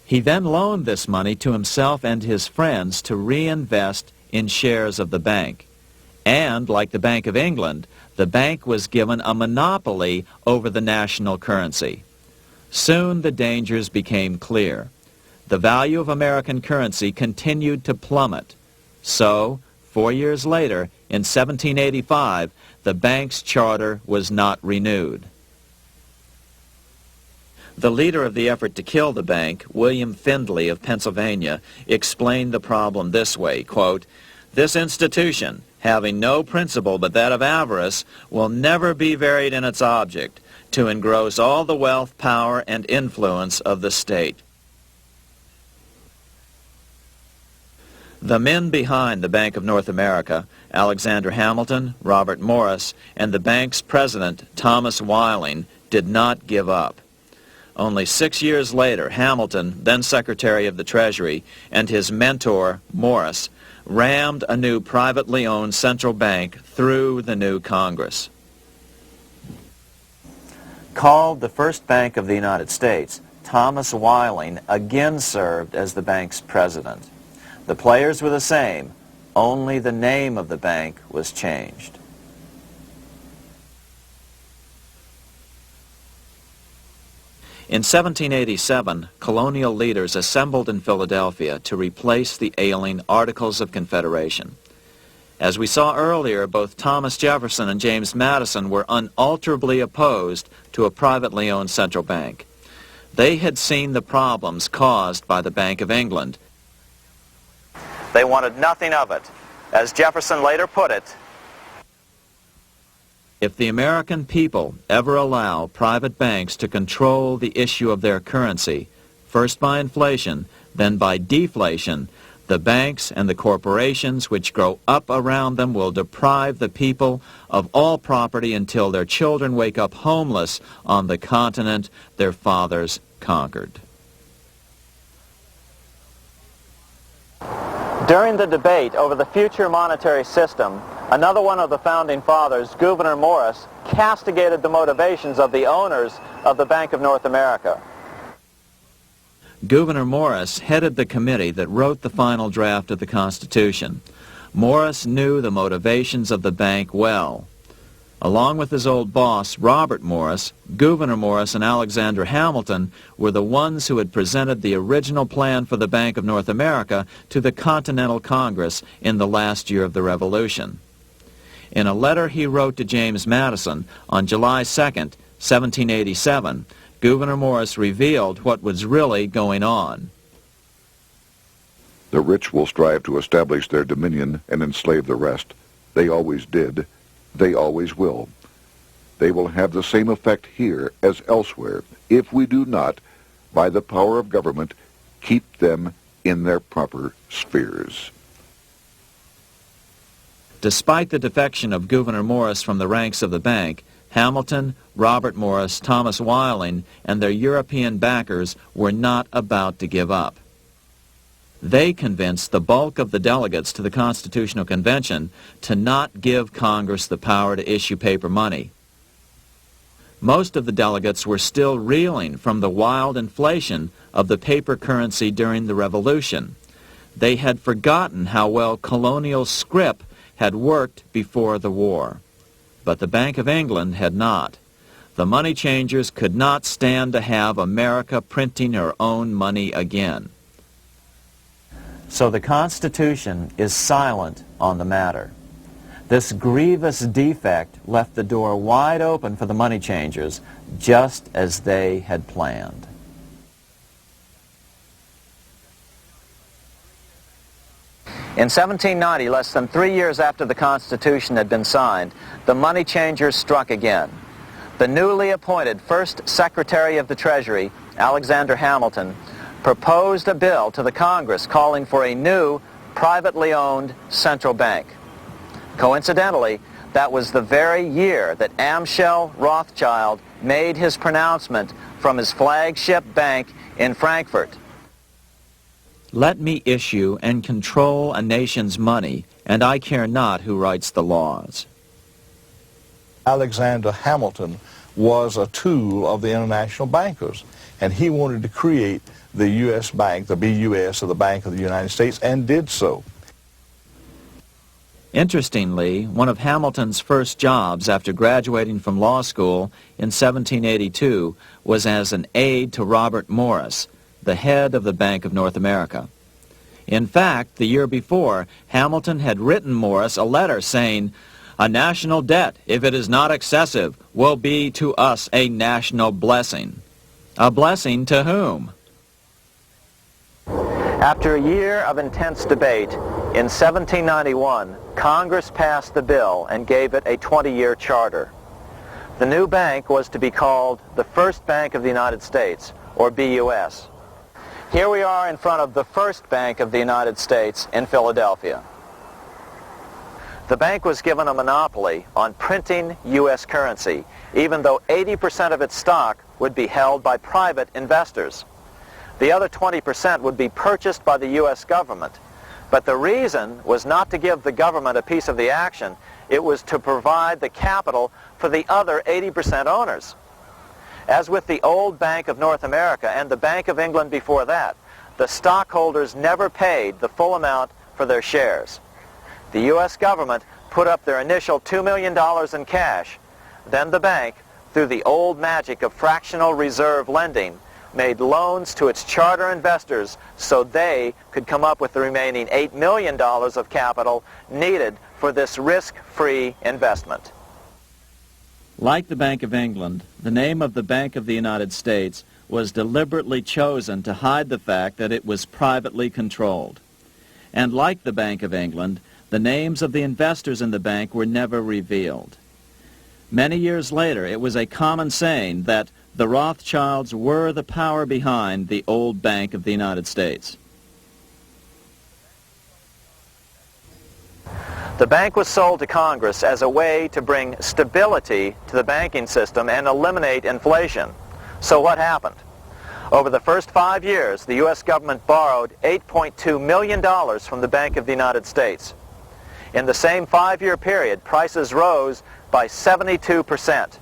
[SPEAKER 2] He then loaned this money to himself and his friends to reinvest in shares of the bank. And, like the Bank of England, the bank was given a monopoly over the national currency. Soon the dangers became clear. The value of American currency continued to plummet. So, 4 years later, in 1785, the bank's charter was not renewed. The leader of the effort to kill the bank, William Findley of Pennsylvania, explained the problem this way, quote, "This institution, having no principle but that of avarice, will never be varied in its object, to engross all the wealth, power, and influence of the state." The men behind the Bank of North America, Alexander Hamilton, Robert Morris, and the bank's president, Thomas Whiling, did not give up. Only 6 years later, Hamilton, then Secretary of the Treasury, and his mentor, Morris, rammed a new privately owned central bank through the new Congress. Called the first bank of the United States, Thomas Whiling again served as the bank's president. The players were the same, only the name of the bank was changed. In 1787, colonial leaders assembled in Philadelphia to replace the ailing Articles of Confederation. As we saw earlier, both Thomas Jefferson and James Madison were unalterably opposed to a privately owned central bank. They had seen the problems caused by the Bank of England. They wanted nothing of it. As Jefferson later put it, "If the American people ever allow private banks to control the issue of their currency, first by inflation, then by deflation, the banks and the corporations which grow up around them will deprive the people of all property until their children wake up homeless on the continent their fathers conquered." During the debate over the future monetary system, another one of the founding fathers, Gouverneur Morris, castigated the motivations of the owners of the Bank of North America. Gouverneur Morris headed the committee that wrote the final draft of the Constitution. Morris knew the motivations of the bank well. Along with his old boss, Robert Morris, Gouverneur Morris and Alexander Hamilton were the ones who had presented the original plan for the Bank of North America to the Continental Congress in the last year of the Revolution. In a letter he wrote to James Madison on July 2nd, 1787, Gouverneur Morris revealed what was really going on.
[SPEAKER 1] "The rich will strive to establish their dominion and enslave the rest. They always did. They always will. They will have the same effect here as elsewhere if we do not, by the power of government, keep them in their proper spheres." Despite the defection of Gouverneur Morris from the ranks of the bank, Hamilton, Robert Morris, Thomas Whiling, and their European backers were not about to give up. They convinced the bulk of the delegates to the Constitutional Convention to not give Congress the power to issue paper money. Most of the delegates were still reeling from the wild inflation of the paper currency during the Revolution. They had forgotten how well colonial scrip had worked before the war. But the Bank of England had not. The money changers could not stand to have America printing her own money again. So the Constitution is silent on the matter. This grievous defect left the door wide open for the money changers, just as they had planned.
[SPEAKER 2] In 1790, less than 3 years after the Constitution had been signed, the money changers struck again. The newly appointed first Secretary of the Treasury, Alexander Hamilton, proposed a bill to the Congress calling for a new, privately owned central bank. Coincidentally, that was the very year that Amschel Rothschild made his pronouncement from his flagship bank in Frankfurt.
[SPEAKER 6] Let me issue and control a nation's money, and I care not who writes the laws.
[SPEAKER 7] Alexander Hamilton was a tool of the international bankers, and he wanted to create the U.S. Bank, the BUS, or the Bank of the United States, and did so.
[SPEAKER 6] Interestingly, one of Hamilton's first jobs after graduating from law school in 1782 was as an aide to Robert Morris, the head of the Bank of North America. In fact, the year before, Hamilton had written Morris a letter saying, "A national debt, if it is not excessive, will be to us a national blessing." A blessing to whom?
[SPEAKER 2] After a year of intense debate, in 1791, Congress passed the bill and gave it a 20-year charter. The new bank was to be called the First Bank of the United States, or BUS. Here we are in front of the First Bank of the United States in Philadelphia. The bank was given a monopoly on printing U.S. currency, even though 80% of its stock would be held by private investors. The other 20% would be purchased by the U.S. government. But the reason was not to give the government a piece of the action. It was to provide the capital for the other 80% owners. As with the old Bank of North America and the Bank of England before that, the stockholders never paid the full amount for their shares. The U.S. government put up their initial $2 million in cash. Then the bank, through the old magic of fractional reserve lending, made loans to its charter investors so they could come up with the remaining $8 million of capital needed for this risk-free investment.
[SPEAKER 6] Like the Bank of England, the name of the Bank of the United States was deliberately chosen to hide the fact that it was privately controlled. And like the Bank of England, the names of the investors in the bank were never revealed. Many years later, it was a common saying that the Rothschilds were the power behind the old Bank of the United States.
[SPEAKER 2] The bank was sold to Congress as a way to bring stability to the banking system and eliminate inflation. So what happened? Over the first 5 years, the U.S. government borrowed $8.2 million from the Bank of the United States. In the same 5-year period, prices rose by 72%.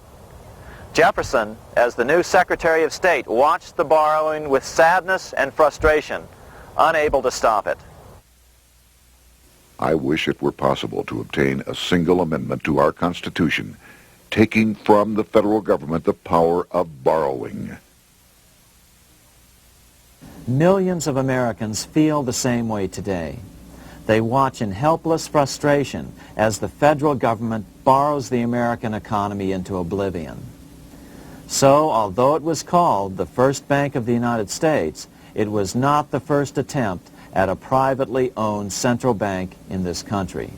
[SPEAKER 2] Jefferson, as the new Secretary of State, watched the borrowing with sadness and frustration, unable to stop it.
[SPEAKER 1] I wish it were possible to obtain a single amendment to our Constitution, taking from the federal government the power of borrowing.
[SPEAKER 6] Millions of Americans feel the same way today. They watch in helpless frustration as the federal government borrows the American economy into oblivion. So, although it was called the First Bank of the United States, it was not the first attempt at a privately owned central bank in this country.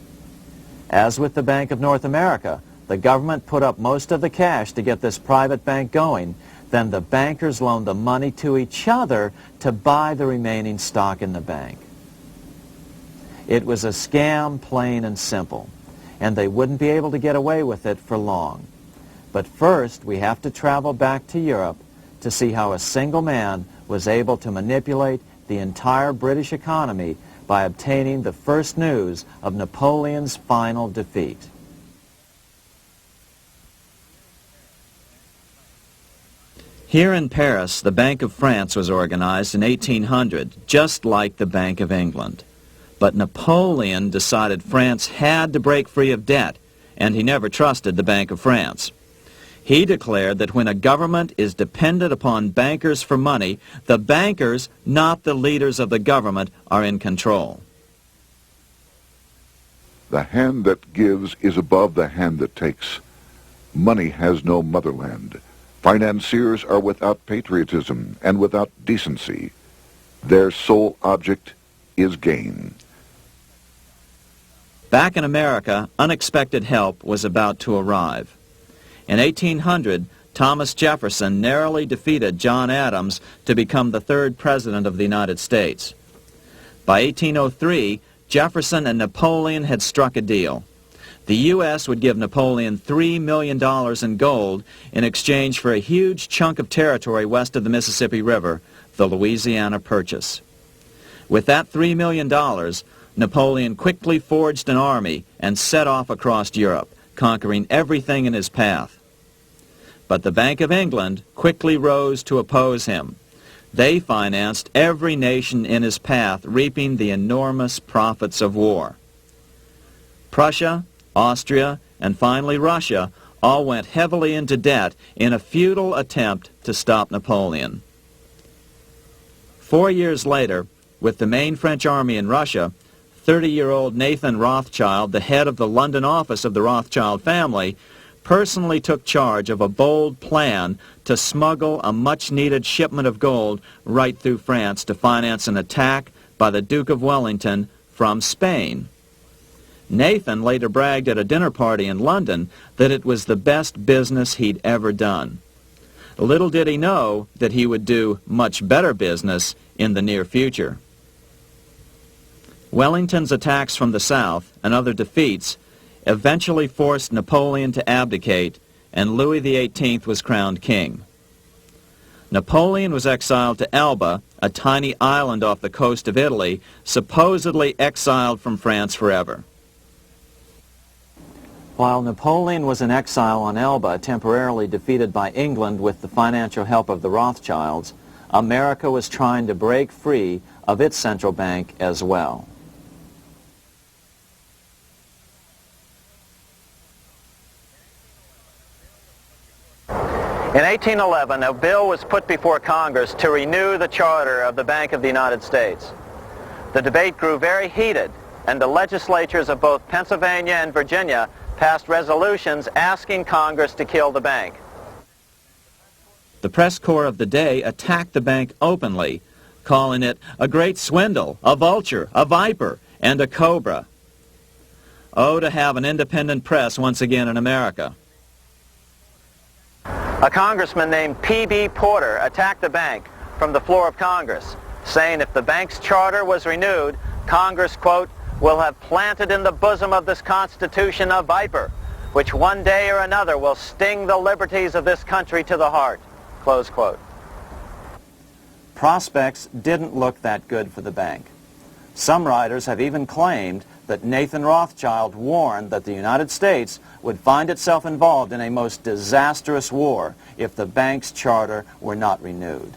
[SPEAKER 6] As with the Bank of North America, the government put up most of the cash to get this private bank going, then the bankers loaned the money to each other to buy the remaining stock in the bank. It was a scam, plain and simple, and they wouldn't be able to get away with it for long. But first, we have to travel back to Europe to see how a single man was able to manipulate the entire British economy by obtaining the first news of Napoleon's final defeat. Here in Paris, the Bank of France was organized in 1800, just like the Bank of England. But Napoleon decided France had to break free of debt, and he never trusted the Bank of France. He declared that when a government is dependent upon bankers for money, the bankers, not the leaders of the government, are in control.
[SPEAKER 1] The hand that gives is above the hand that takes. Money has no motherland. Financiers are without patriotism and without decency. Their sole object is gain.
[SPEAKER 6] Back in America, unexpected help was about to arrive. In 1800, Thomas Jefferson narrowly defeated John Adams to become the third president of the United States. By 1803, Jefferson and Napoleon had struck a deal. The U.S. would give Napoleon $3 million in gold in exchange for a huge chunk of territory west of the Mississippi River, the Louisiana Purchase. With that $3 million, Napoleon quickly forged an army and set off across Europe, conquering everything in his path. But the Bank of England quickly rose to oppose him. They financed every nation in his path, reaping the enormous profits of war. Prussia, Austria, and finally Russia all went heavily into debt in a futile attempt to stop Napoleon. 4 years later, with the main French army in Russia, 30-year-old Nathan Rothschild, the head of the London office of the Rothschild family, personally took charge of a bold plan to smuggle a much-needed shipment of gold right through France to finance an attack by the Duke of Wellington from Spain. Nathan later bragged at a dinner party in London that it was the best business he'd ever done. Little did he know that he would do much better business in the near future. Wellington's attacks from the south and other defeats eventually forced Napoleon to abdicate, and Louis XVIII was crowned king. Napoleon was exiled to Elba, a tiny island off the coast of Italy, supposedly exiled from France forever.
[SPEAKER 2] While Napoleon was in exile on Elba, temporarily defeated by England with the financial help of the Rothschilds, America was trying to break free of its central bank as well. In 1811, a bill was put before Congress to renew the charter of the Bank of the United States. The debate grew very heated, and the legislatures of both Pennsylvania and Virginia passed resolutions asking Congress to kill the bank.
[SPEAKER 6] The press corps of the day attacked the bank openly, calling it a great swindle, a vulture, a viper, and a cobra. Oh, to have an independent press once again in America.
[SPEAKER 2] A congressman named P.B. Porter attacked the bank from the floor of Congress, saying if the bank's charter was renewed, Congress, quote, will have planted in the bosom of this Constitution a viper, which one day or another will sting the liberties of this country to the heart, close quote. Prospects didn't look that good for the bank. Some writers have even claimed that Nathan Rothschild warned that the United States would find itself involved in a most disastrous war if the bank's charter were not renewed.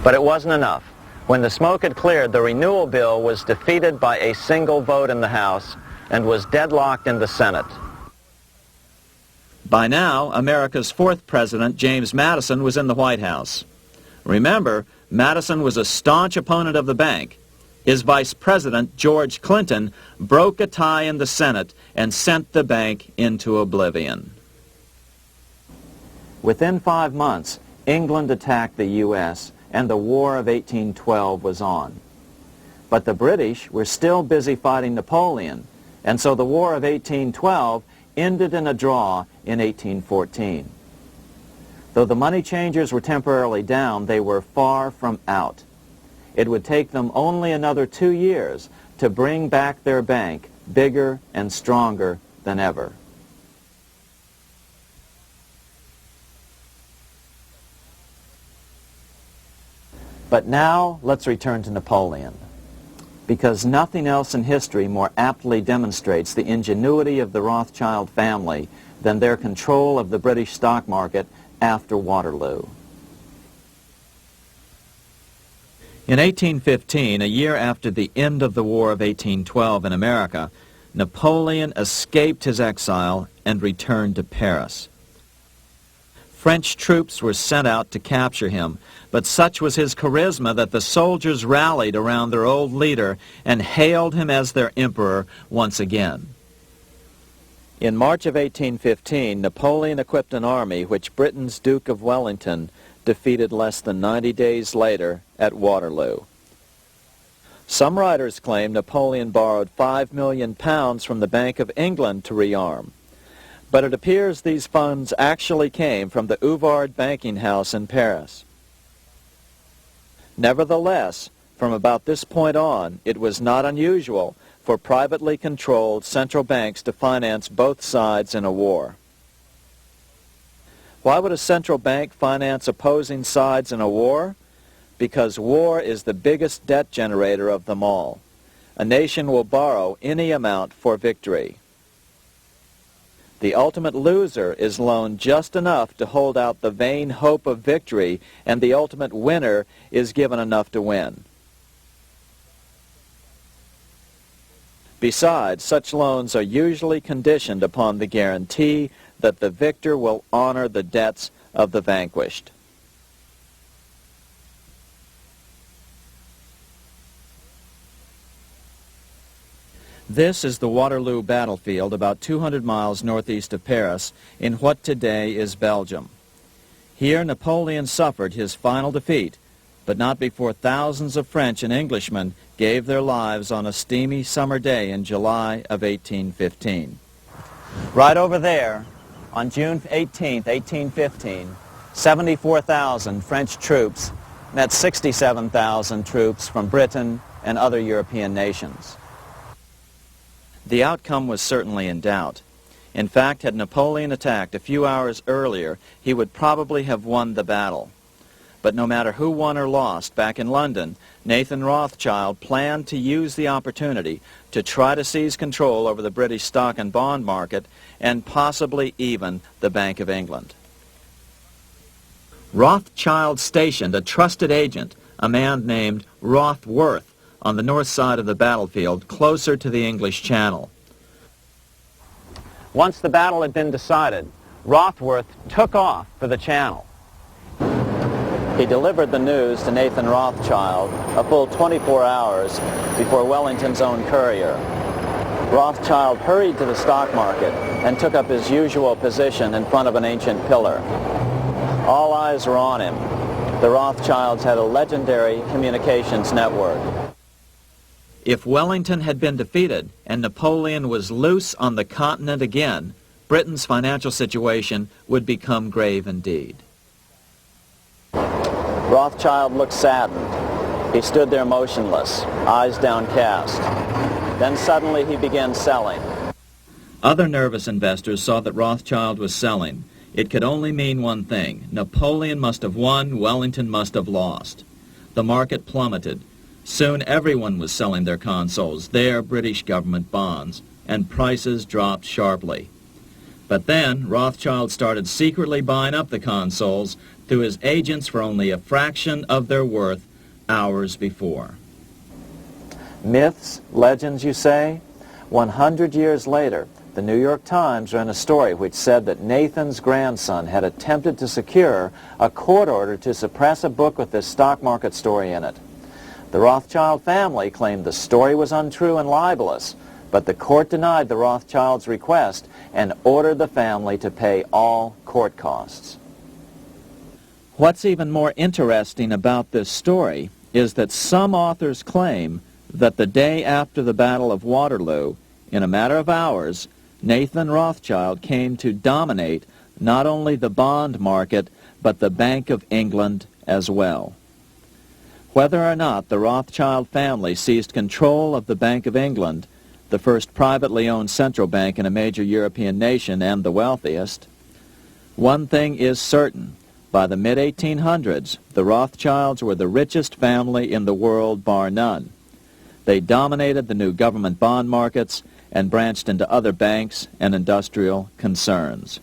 [SPEAKER 2] But it wasn't enough. When the smoke had cleared, the renewal bill was defeated by a single vote in the House and was deadlocked in the Senate. By now, America's fourth president, James Madison, was in the White House. Remember, Madison was a staunch opponent of the bank. His vice president, George Clinton, broke a tie in the Senate and sent the bank into oblivion. Within 5 months, England attacked the U.S., and the War of 1812 was on. But the British were still busy fighting Napoleon, and so the War of 1812 ended in a draw in 1814. Though the money changers were temporarily down, they were far from out. It would take them only another 2 years to bring back their bank bigger and stronger than ever. But now let's return to Napoleon, because nothing else in history more aptly demonstrates the ingenuity of the Rothschild family than their control of the British stock market after Waterloo. In 1815, a year after the end of the War of 1812 in America, Napoleon escaped his exile and returned to Paris. French troops were sent out to capture him, but such was his charisma that the soldiers rallied around their old leader and hailed him as their emperor once again. In March of 1815, Napoleon equipped an army which Britain's Duke of Wellington defeated less than 90 days later at Waterloo. Some writers claim Napoleon borrowed £5 million from the Bank of England to rearm. But it appears these funds actually came from the Ouvard banking house in Paris. Nevertheless, from about this point on, it was not unusual for privately controlled central banks to finance both sides in a war. Why would a central bank finance opposing sides in a war? Because war is the biggest debt generator of them all. A nation will borrow any amount for victory. The ultimate loser is loaned just enough to hold out the vain hope of victory, and the ultimate winner is given enough to win. Besides, such loans are usually conditioned upon the guarantee that the victor will honor the debts of the vanquished. This is the Waterloo battlefield about 200 miles northeast of Paris in what today is Belgium. Here Napoleon suffered his final defeat, but not before thousands of French and Englishmen gave their lives on a steamy summer day in July of 1815. Right over there, on June 18, 1815, 74,000 French troops met 67,000 troops from Britain and other European nations. The outcome was certainly in doubt. In fact, had Napoleon attacked a few hours earlier, he would probably have won the battle. But no matter who won or lost, back in London, Nathan Rothschild planned to use the opportunity to try to seize control over the British stock and bond market and possibly even the Bank of England. Rothschild stationed a trusted agent, a man named Rothworth, on the north side of the battlefield, closer to the English Channel. Once the battle had been decided, Rothworth took off for the Channel. He delivered the news to Nathan Rothschild a full 24 hours before Wellington's own courier. Rothschild hurried to the stock market and took up his usual position in front of an ancient pillar. All eyes were on him. The Rothschilds had a legendary communications network. If Wellington had been defeated and Napoleon was loose on the continent again, Britain's financial situation would become grave indeed. Rothschild looked saddened. He stood there motionless, eyes downcast. Then suddenly he began selling. Other nervous investors saw that Rothschild was selling. It could only mean one thing. Napoleon must have won, Wellington must have lost. The market plummeted. Soon everyone was selling their consols, their British government bonds, and prices dropped sharply. But then Rothschild started secretly buying up the consols through his agents for only a fraction of their worth hours before. Myths, legends, you say? 100 years later, the New York Times ran a story which said that Nathan's grandson had attempted to secure a court order to suppress a book with this stock market story in it. The Rothschild family claimed the story was untrue and libelous, but the court denied the Rothschilds' request and ordered the family to pay all court costs. What's even more interesting about this story is that some authors claim that the day after the Battle of Waterloo, in a matter of hours, Nathan Rothschild came to dominate not only the bond market, but the Bank of England as well. Whether or not the Rothschild family seized control of the Bank of England, the first privately owned central bank in a major European nation and the wealthiest, one thing is certain. By the mid-1800s, the Rothschilds were the richest family in the world, bar none. They dominated the new government bond markets and branched into other banks and industrial concerns.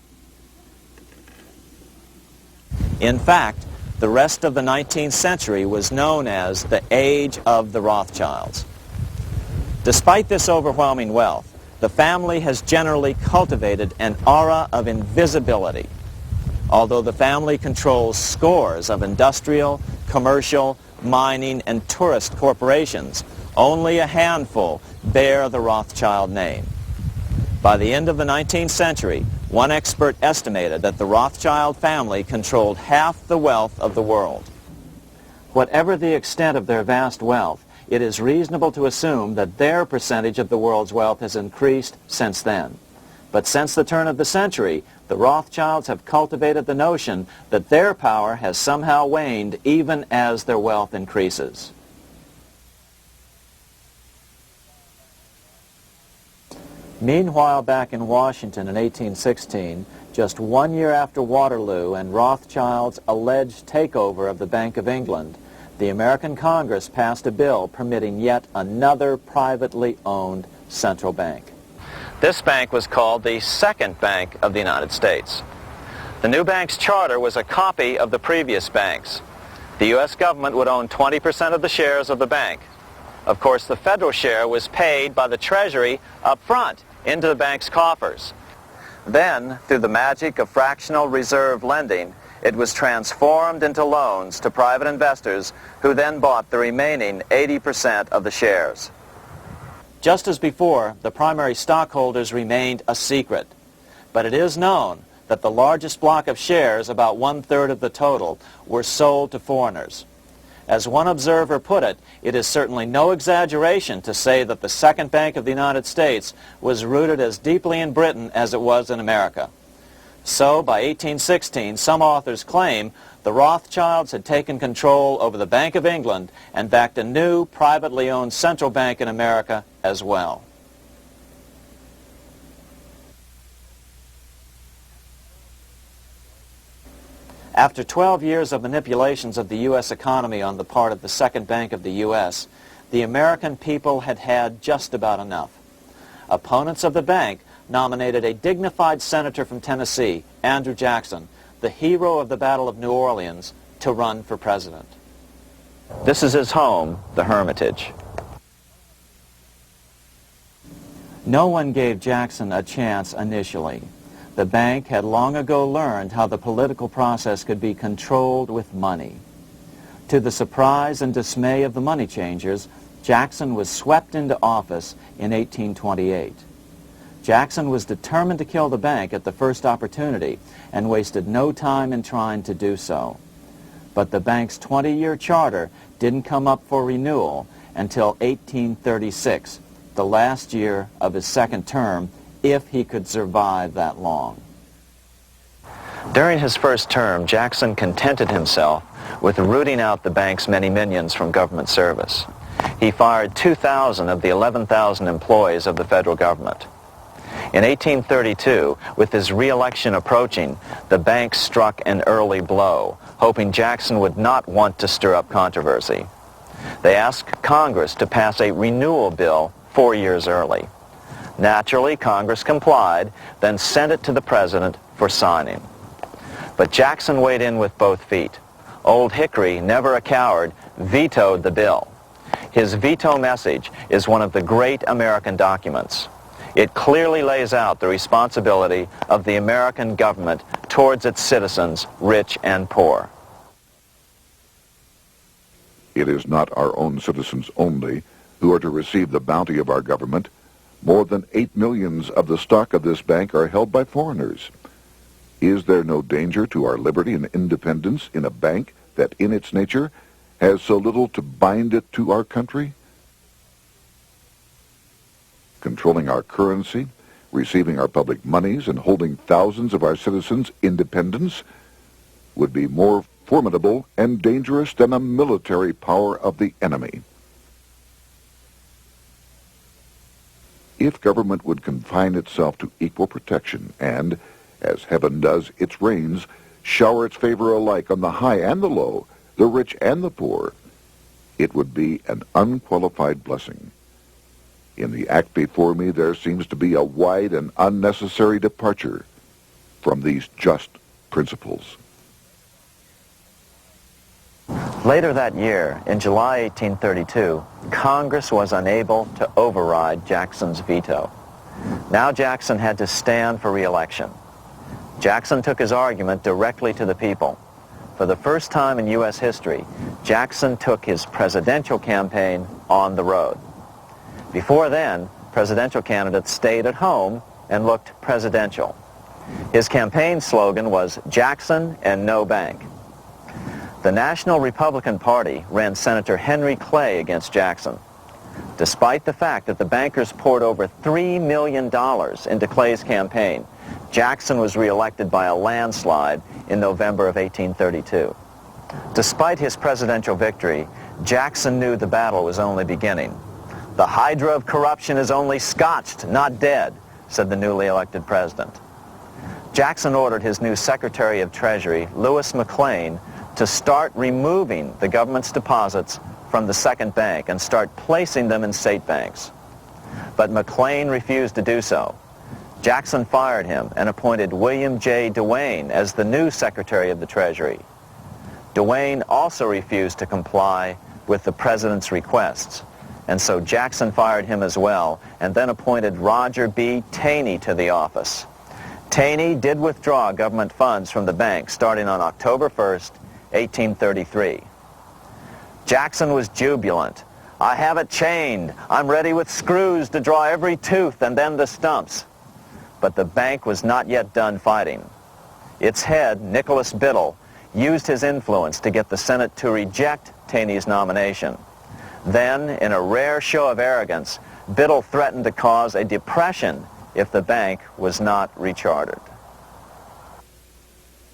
[SPEAKER 2] In fact, the rest of the 19th century was known as the Age of the Rothschilds. Despite this overwhelming wealth, the family has generally cultivated an aura of invisibility. Although the family controls scores of industrial, commercial, mining, and tourist corporations, only a handful bear the Rothschild name. By the end of the 19th century, one expert estimated that the Rothschild family controlled half the wealth of the world. Whatever the extent of their vast wealth,
[SPEAKER 6] it is reasonable to assume that their percentage of the world's wealth has increased since then. But since the turn of the century, the Rothschilds have cultivated the notion that their power has somehow waned even as their wealth increases. Meanwhile, back in Washington in 1816, just 1 year after Waterloo and Rothschild's alleged takeover of the Bank of England, the American Congress passed a bill permitting yet another privately owned central bank.
[SPEAKER 2] This bank was called the Second Bank of the United States. The new bank's charter was a copy of the previous banks. The U.S. government would own 20% of the shares of the bank. Of course, the federal share was paid by the Treasury up front into the bank's coffers. Then, through the magic of fractional reserve lending, it was transformed into loans to private investors who then bought the remaining 80% of the shares.
[SPEAKER 6] Just as before, the primary stockholders remained a secret. But it is known that the largest block of shares, about 1/3 of the total, were sold to foreigners. As one observer put it, it is certainly no exaggeration to say that the Second Bank of the United States was rooted as deeply in Britain as it was in America. So, by 1816, some authors claim the Rothschilds had taken control over the Bank of England and backed a new, privately owned central bank in America as well. After 12 years of manipulations of the U.S. economy on the part of the Second Bank of the U.S., the American people had had just about enough. Opponents of the bank nominated a dignified senator from Tennessee, Andrew Jackson, the hero of the Battle of New Orleans, to run for president.
[SPEAKER 2] This is his home, the Hermitage.
[SPEAKER 6] No one gave Jackson a chance initially. The bank had long ago learned how the political process could be controlled with money. To the surprise and dismay of the money changers, Jackson was swept into office in 1828. Jackson was determined to kill the bank at the first opportunity and wasted no time in trying to do so. But the bank's 20-year charter didn't come up for renewal until 1836, the last year of his second term, if he could survive that long.
[SPEAKER 2] During his first term, Jackson contented himself with rooting out the bank's many minions from government service. He fired 2,000 of the 11,000 employees of the federal government. In 1832, with his re-election approaching, the bank struck an early blow, hoping Jackson would not want to stir up controversy. They asked Congress to pass a renewal bill 4 years early. Naturally, Congress complied, then sent it to the president for signing. But Jackson weighed in with both feet. Old Hickory, never a coward, vetoed the bill. His veto message is one of the great American documents. It clearly lays out the responsibility of the American government towards its citizens, rich and poor.
[SPEAKER 1] It is not our own citizens only who are to receive the bounty of our government. More than 8 millions of the stock of this bank are held by foreigners. Is there no danger to our liberty and independence in a bank that in its nature has so little to bind it to our country? Controlling our currency, receiving our public monies, and holding thousands of our citizens' independence would be more formidable and dangerous than a military power of the enemy. If government would confine itself to equal protection and, as heaven does its rains, shower its favor alike on the high and the low, the rich and the poor, it would be an unqualified blessing. In the act before me, there seems to be a wide and unnecessary departure from these just principles.
[SPEAKER 2] Later that year, in July 1832, Congress was unable to override Jackson's veto. Now Jackson had to stand for re-election. Jackson took his argument directly to the people. For the first time in U.S. history, Jackson took his presidential campaign on the road. Before then, presidential candidates stayed at home and looked presidential. His campaign slogan was Jackson and no bank. The National Republican Party ran Senator Henry Clay against Jackson. Despite the fact that the bankers poured over $3 million into Clay's campaign, Jackson was reelected by a landslide in November of 1832. Despite his presidential victory, Jackson knew the battle was only beginning. "The hydra of corruption is only scotched, not dead," said the newly elected president. Jackson ordered his new Secretary of Treasury, Lewis McLean, to start removing the government's deposits from the second bank and start placing them in state banks. But McLean refused to do so. Jackson fired him and appointed William J. Duane as the new Secretary of the Treasury. Duane also refused to comply with the president's requests, and so Jackson fired him as well and then appointed Roger B. Taney to the office. Taney did withdraw government funds from the bank starting on October 1st, 1833. Jackson was jubilant. "I have it chained. I'm ready with screws to draw every tooth and then the stumps." But the bank was not yet done fighting. Its head, Nicholas Biddle, used his influence to get the Senate to reject Taney's nomination. Then, in a rare show of arrogance, Biddle threatened to cause a depression if the bank was not rechartered.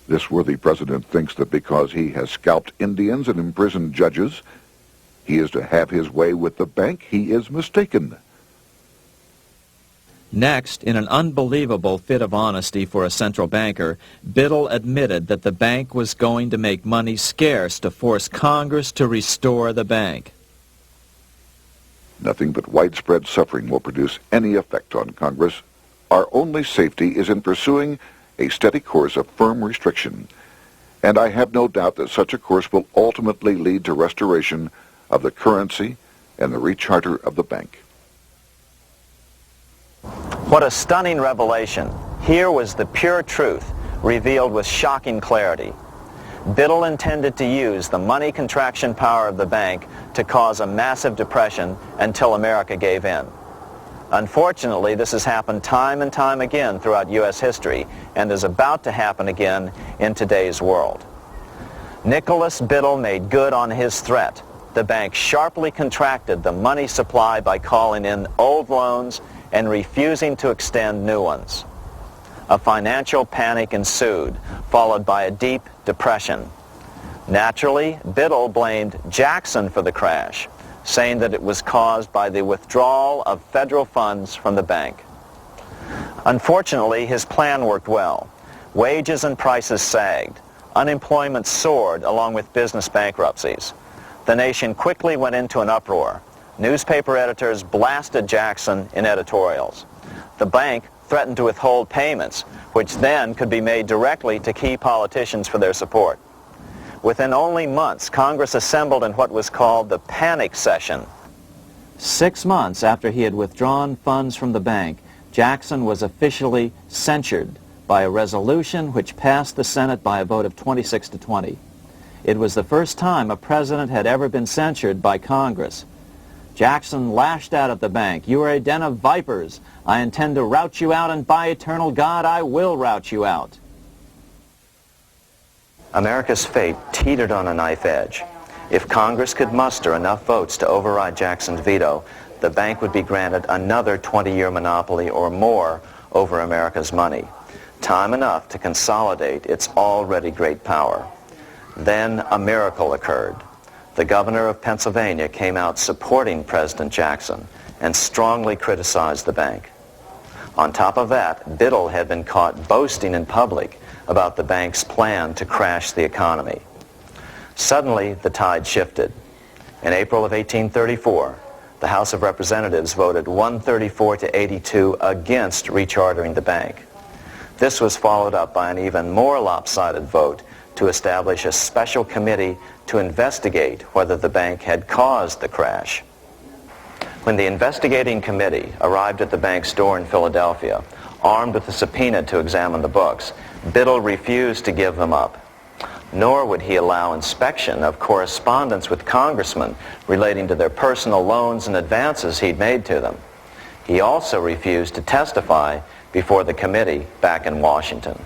[SPEAKER 1] This worthy president thinks that because he has scalped Indians and imprisoned judges, he is to have his way with the bank. He is mistaken.
[SPEAKER 6] Next, in an unbelievable fit of honesty for a central banker, Biddle admitted that the bank was going to make money scarce to force Congress to restore the bank.
[SPEAKER 1] Nothing but widespread suffering will produce any effect on Congress. Our only safety is in pursuing a steady course of firm restriction, and I have no doubt that such a course will ultimately lead to restoration of the currency and the recharter of the bank.
[SPEAKER 2] What a stunning revelation. Here was the pure truth, revealed with shocking clarity. Biddle intended to use the money contraction power of the bank to cause a massive depression until America gave in. Unfortunately, this has happened time and time again throughout U.S. history and is about to happen again in today's world. Nicholas Biddle made good on his threat. The bank sharply contracted the money supply by calling in old loans and refusing to extend new ones. A financial panic ensued, followed by a deep depression. Naturally, Biddle blamed Jackson for the crash, saying that it was caused by the withdrawal of federal funds from the bank. Unfortunately, his plan worked well. Wages and prices sagged. Unemployment soared along with business bankruptcies. The nation quickly went into an uproar. Newspaper editors blasted Jackson in editorials. The bank threatened to withhold payments, which then could be made directly to key politicians for their support. Within only months, Congress assembled in what was called the panic session.
[SPEAKER 6] 6 months after he had withdrawn funds from the bank, Jackson was officially censured by a resolution which passed the Senate by a vote of 26 to 20. It was the first time a president had ever been censured by Congress. Jackson lashed out at the bank. "You are a den of vipers. I intend to rout you out, and by eternal God, I will rout you out."
[SPEAKER 2] America's fate teetered on a knife edge. If Congress could muster enough votes to override Jackson's veto, the bank would be granted another 20-year monopoly or more over America's money, time enough to consolidate its already great power. Then a miracle occurred. The governor of Pennsylvania came out supporting President Jackson and strongly criticized the bank. On top of that, Biddle had been caught boasting in public about the bank's plan to crash the economy. Suddenly, the tide shifted. In April of 1834, the House of Representatives voted 134 to 82 against rechartering the bank. This was followed up by an even more lopsided vote to establish a special committee to investigate whether the bank had caused the crash. When the investigating committee arrived at the bank's door in Philadelphia, armed with a subpoena to examine the books, Biddle refused to give them up. Nor would he allow inspection of correspondence with congressmen relating to their personal loans and advances he'd made to them. He also refused to testify before the committee back in Washington.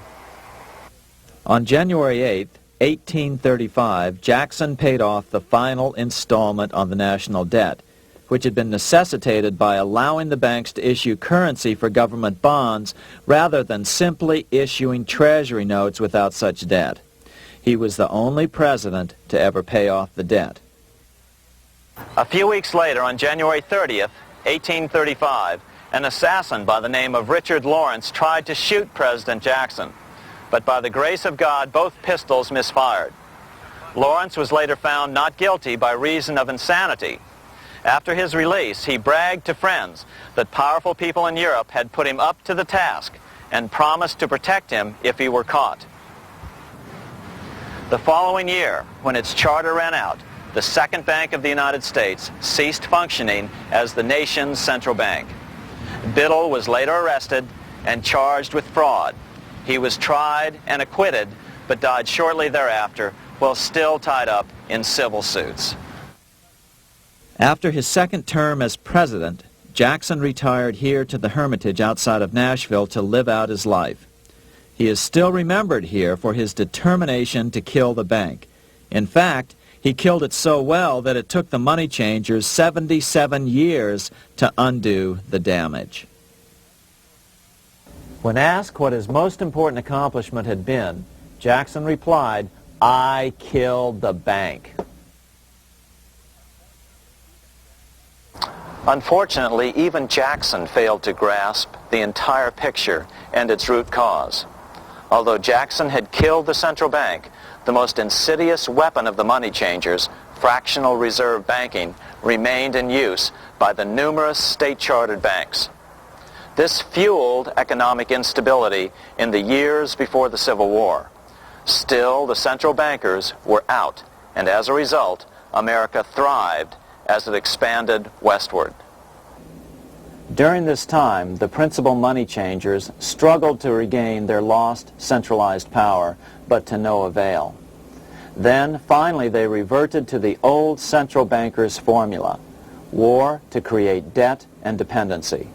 [SPEAKER 6] On January 8, 1835, Jackson paid off the final installment on the national debt, which had been necessitated by allowing the banks to issue currency for government bonds rather than simply issuing treasury notes without such debt. He was the only president to ever pay off the debt. A few weeks later, on January 30th, 1835, an assassin by the name of Richard Lawrence tried to shoot President Jackson, but by the grace of God, both pistols misfired. Lawrence was later found not guilty by reason of insanity. After his release, he bragged to friends that powerful people in Europe had put him up to the task and promised to protect him if he were caught. The following year, when its charter ran out, the Second Bank of the United States ceased functioning as the nation's central bank. Biddle was later arrested and charged with fraud. He was tried and acquitted, but died shortly thereafter while still tied up in civil suits. After his second term as president, Jackson retired here to the Hermitage outside of Nashville to live out his life. He is still remembered here for his determination to kill the bank. In fact, he killed it so well that it took the money changers 77 years to undo the damage. When asked what his most important accomplishment had been, Jackson replied, "I killed the bank." Unfortunately, even Jackson failed to grasp the entire picture and its root cause. Although Jackson had killed the central bank, the most insidious weapon of the money changers, fractional reserve banking, remained in use by the numerous state-chartered banks. This fueled economic instability in the years before the Civil War. Still, the central bankers were out, and as a result, America thrived as it expanded westward. During this time, the principal money changers struggled to regain their lost centralized power, but to no avail. Then, finally, they reverted to the old central bankers' formula: war to create debt and dependency.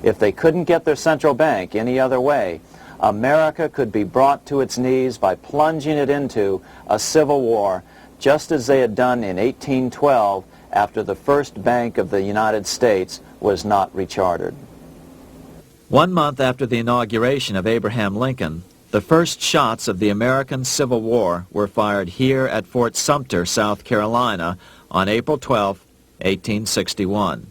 [SPEAKER 6] If they couldn't get their central bank any other way, America could be brought to its knees by plunging it into a civil war, just as they had done in 1812 after the first Bank of the United States was not rechartered. 1 month after the inauguration of Abraham Lincoln, the first shots of the American Civil War were fired here at Fort Sumter, South Carolina, on April 12, 1861.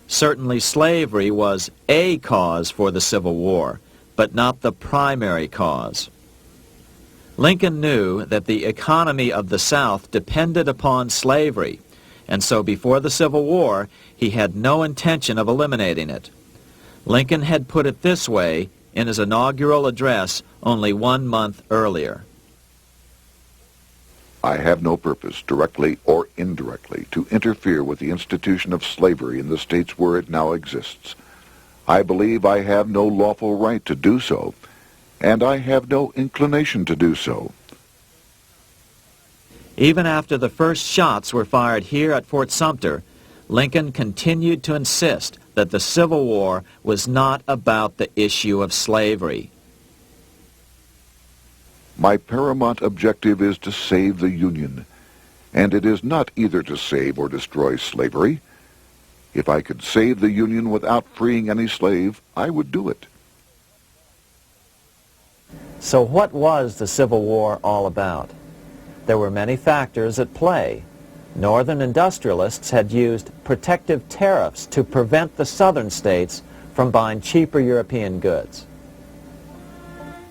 [SPEAKER 6] Certainly slavery was a cause for the Civil War, but not the primary cause. Lincoln knew that the economy of the South depended upon slavery, and so before the Civil War, he had no intention of eliminating it. Lincoln had put it this way in his inaugural address only 1 month earlier.
[SPEAKER 1] I have no purpose, directly or indirectly, to interfere with the institution of slavery in the states where it now exists. I believe I have no lawful right to do so, and I have no inclination to do so.
[SPEAKER 6] Even after the first shots were fired here at Fort Sumter, Lincoln continued to insist that the Civil War was not about the issue of slavery.
[SPEAKER 1] My paramount objective is to save the Union, and it is not either to save or destroy slavery. If I could save the Union without freeing any slave, I would do it.
[SPEAKER 6] So what was the Civil War all about? There were many factors at play. Northern industrialists had used protective tariffs to prevent the southern states from buying cheaper European goods.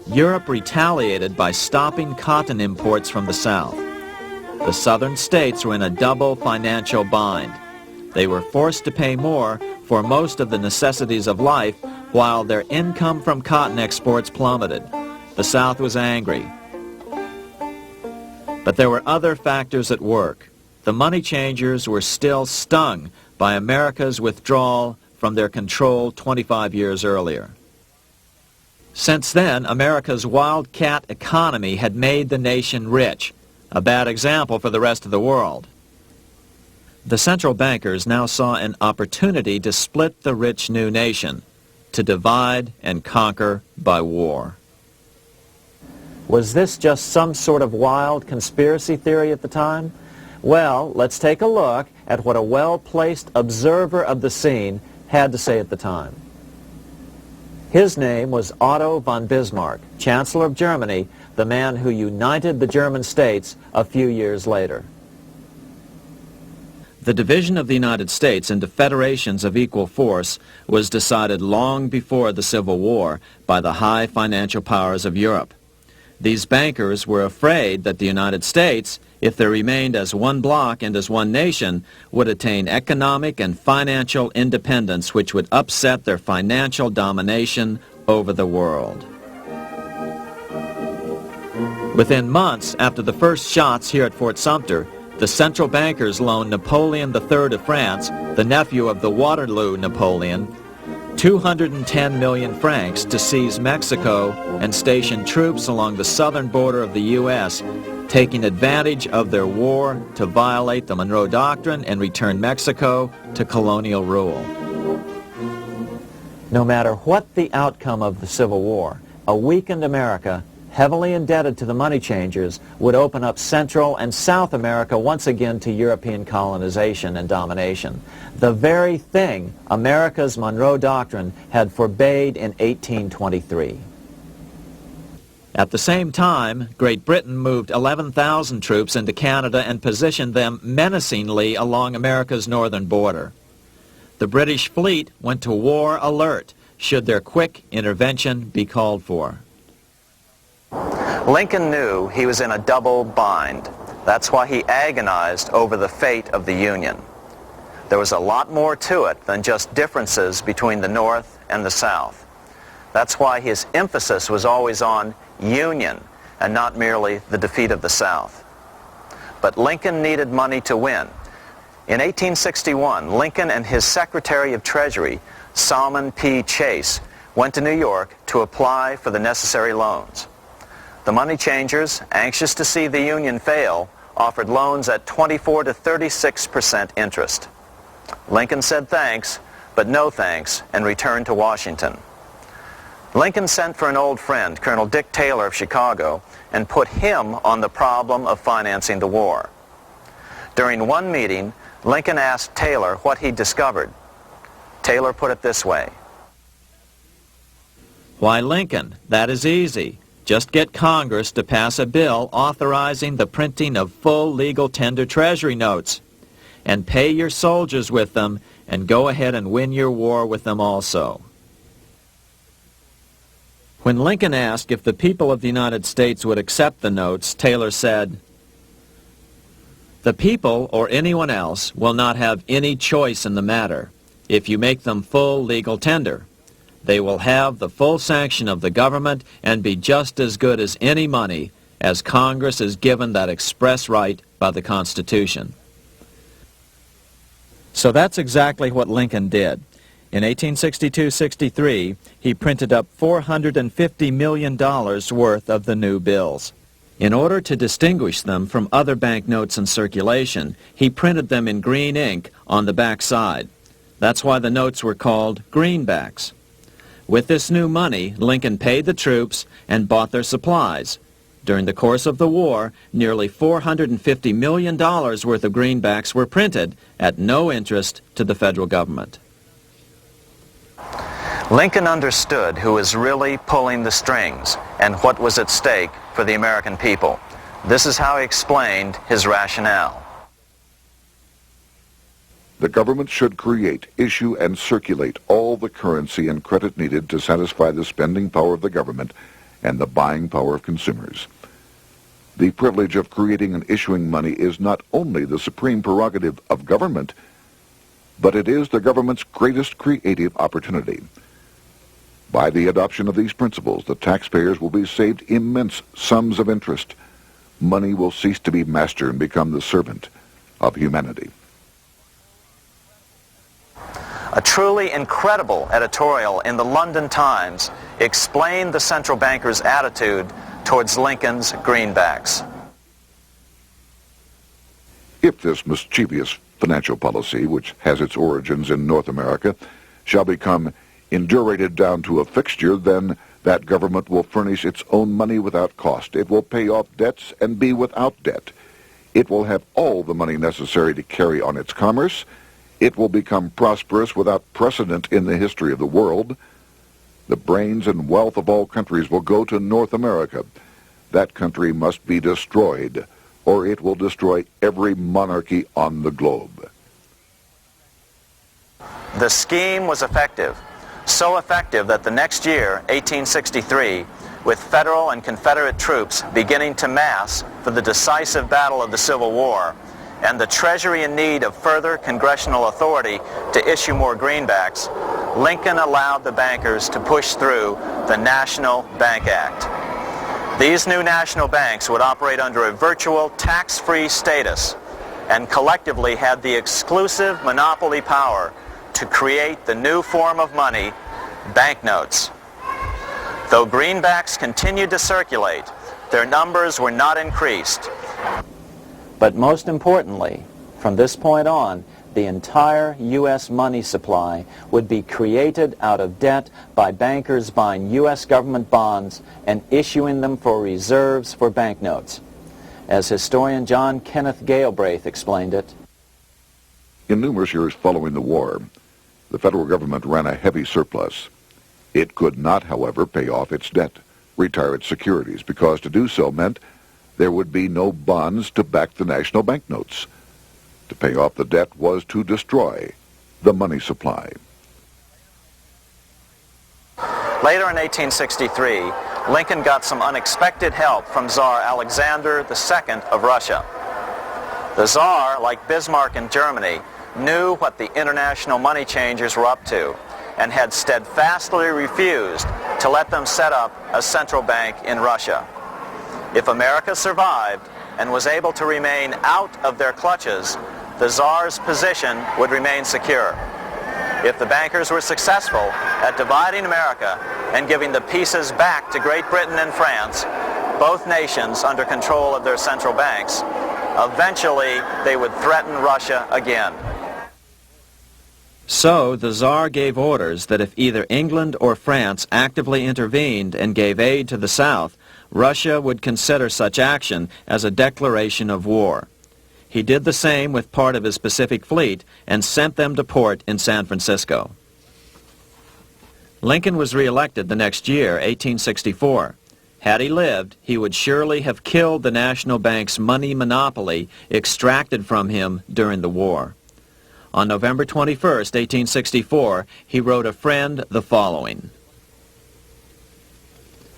[SPEAKER 6] Europe retaliated by stopping cotton imports from the South. The southern states were in a double financial bind. They were forced to pay more for most of the necessities of life, while their income from cotton exports plummeted. The South was angry. But there were other factors at work. The money changers were still stung by America's withdrawal from their control 25 years earlier. Since then, America's wildcat economy had made the nation rich, a bad example for the rest of the world. The central bankers now saw an opportunity to split the rich new nation, to divide and conquer by war. Was this just some sort of wild conspiracy theory at the time? Well, let's take a look at what a well-placed observer of the scene had to say at the time. His name was Otto von Bismarck, Chancellor of Germany, the man who united the German states a few years later. The division of the United States into federations of equal force was decided long before the Civil War by the high financial powers of Europe. These bankers were afraid that the United States, if they remained as one bloc and as one nation, would attain economic and financial independence which would upset their financial domination over the world. Within months after the first shots here at Fort Sumter, the central bankers loaned Napoleon III of France, the nephew of the Waterloo Napoleon, 210 million francs to seize Mexico and station troops along the southern border of the U.S., taking advantage of their war to violate the Monroe Doctrine and return Mexico to colonial rule. No matter what the outcome of the Civil War, a weakened America, heavily indebted to the money changers, would open up Central and South America once again to European colonization and domination. The very thing America's Monroe Doctrine had forbade in 1823. At the same time, Great Britain moved 11,000 troops into Canada and positioned them menacingly along America's northern border. The British fleet went to war alert should their quick intervention be called for. Lincoln knew he was in a double bind. That's why he agonized over the fate of the Union. There was a lot more to it than just differences between the North and the South. That's why his emphasis was always on union and not merely the defeat of the South. But Lincoln needed money to win. In 1861, Lincoln and his Secretary of Treasury, Salmon P. Chase, went to New York to apply for the necessary loans. The money changers, anxious to see the Union fail, offered loans at 24 to 36% interest. Lincoln said thanks, but no thanks, and returned to Washington. Lincoln sent for an old friend, Colonel Dick Taylor of Chicago, and put him on the problem of financing the war. During one meeting, Lincoln asked Taylor what he discovered. Taylor put it this way: "Why, Lincoln, that is easy. Just get Congress to pass a bill authorizing the printing of full legal tender treasury notes, and pay your soldiers with them, and go ahead and win your war with them also." When Lincoln asked if the people of the United States would accept the notes, Taylor said, "The people, or anyone else, will not have any choice in the matter if you make them full legal tender. They will have the full sanction of the government and be just as good as any money, as Congress is given that express right by the Constitution." So that's exactly what Lincoln did. In 1862-63, he printed up $450 million worth of the new bills. In order to distinguish them from other banknotes in circulation, he printed them in green ink on the back side. That's why the notes were called greenbacks. With this new money, Lincoln paid the troops and bought their supplies. During the course of the war, nearly $450 million worth of greenbacks were printed at no interest to the federal government. Lincoln understood who was really pulling the strings and what was at stake for the American people. This is how he explained his rationale.
[SPEAKER 1] The government should create, issue, and circulate all the currency and credit needed to satisfy the spending power of the government and the buying power of consumers. The privilege of creating and issuing money is not only the supreme prerogative of government, but it is the government's greatest creative opportunity. By the adoption of these principles, the taxpayers will be saved immense sums of interest. Money will cease to be master and become the servant of humanity.
[SPEAKER 2] A truly incredible editorial in the London Times explained the central bankers' attitude towards Lincoln's greenbacks.
[SPEAKER 1] If this mischievous financial policy, which has its origins in North America, shall become indurated down to a fixture, then That government will furnish its own money without cost. It will pay off debts and be without debt. It will have all the money necessary to carry on its commerce. It will become prosperous without precedent in the history of the world. The brains and wealth of all countries will go to North America. That country must be destroyed, or it will destroy every monarchy on the globe.
[SPEAKER 2] The scheme was effective, so effective that the next year, 1863, with Federal and Confederate troops beginning to mass for the decisive battle of the Civil War, and the Treasury in need of further congressional authority to issue more greenbacks, Lincoln allowed the bankers to push through the National Bank Act. These new national banks would operate under a virtual tax-free status and collectively had the exclusive monopoly power to create the new form of money, banknotes. Though greenbacks continued to circulate, their numbers were not increased.
[SPEAKER 6] But most importantly, from this point on, the entire U.S. money supply would be created out of debt by bankers buying U.S. government bonds and issuing them for reserves for banknotes. As historian John Kenneth Galbraith explained it,
[SPEAKER 1] in numerous years following the war, the federal government ran a heavy surplus. It could not, however, pay off its debt, retire its securities, because to do so meant there would be no bonds to back the national banknotes. To pay off the debt was to destroy the money supply.
[SPEAKER 2] Later in 1863, Lincoln got some unexpected help from Tsar Alexander II of Russia. The Tsar, like Bismarck in Germany, knew what the international money changers were up to and had steadfastly refused to let them set up a central bank in Russia. If America survived and was able to remain out of their clutches, the Tsar's position would remain secure. If the bankers were successful at dividing America and giving the pieces back to Great Britain and France, both nations under control of their central banks, eventually they would threaten Russia again.
[SPEAKER 6] So the Tsar gave orders that if either England or France actively intervened and gave aid to the South, Russia would consider such action as a declaration of war. He did the same with part of his Pacific Fleet and sent them to port in San Francisco. Lincoln was reelected the next year, 1864. Had he lived, he would surely have killed the national bank's money monopoly extracted from him during the war. On November 21st, 1864, he wrote a friend the following.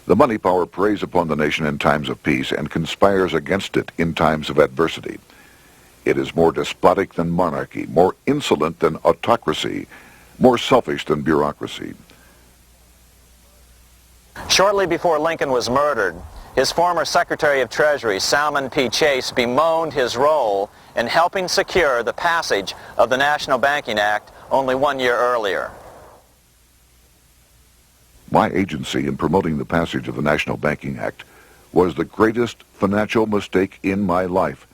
[SPEAKER 1] The money power preys upon the nation in times of peace and conspires against it in times of adversity. It is more despotic than monarchy, more insolent than autocracy, more selfish than bureaucracy.
[SPEAKER 2] Shortly before Lincoln was murdered, his former Secretary of Treasury, Salmon P. Chase, bemoaned his role in helping secure the passage of the National Banking Act only 1 year earlier.
[SPEAKER 1] My agency in promoting the passage of the National Banking Act was the greatest financial mistake in my life.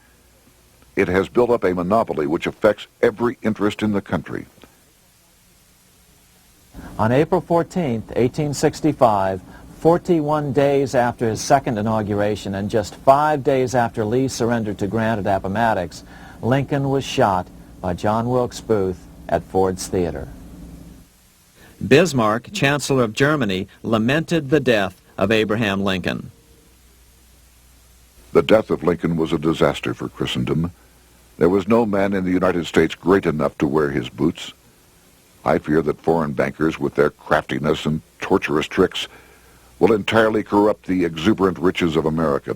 [SPEAKER 1] It has built up a monopoly which affects every interest in the country.
[SPEAKER 6] On April 14, 1865, 41 days after his second inauguration and just 5 days after Lee surrendered to Grant at Appomattox, Lincoln was shot by John Wilkes Booth at Ford's Theater. Bismarck, Chancellor of Germany, lamented the death of Abraham Lincoln.
[SPEAKER 1] The death of Lincoln was a disaster for Christendom. There was no man in the United States great enough to wear his boots. I fear that foreign bankers, with their craftiness and torturous tricks, will entirely corrupt the exuberant riches of America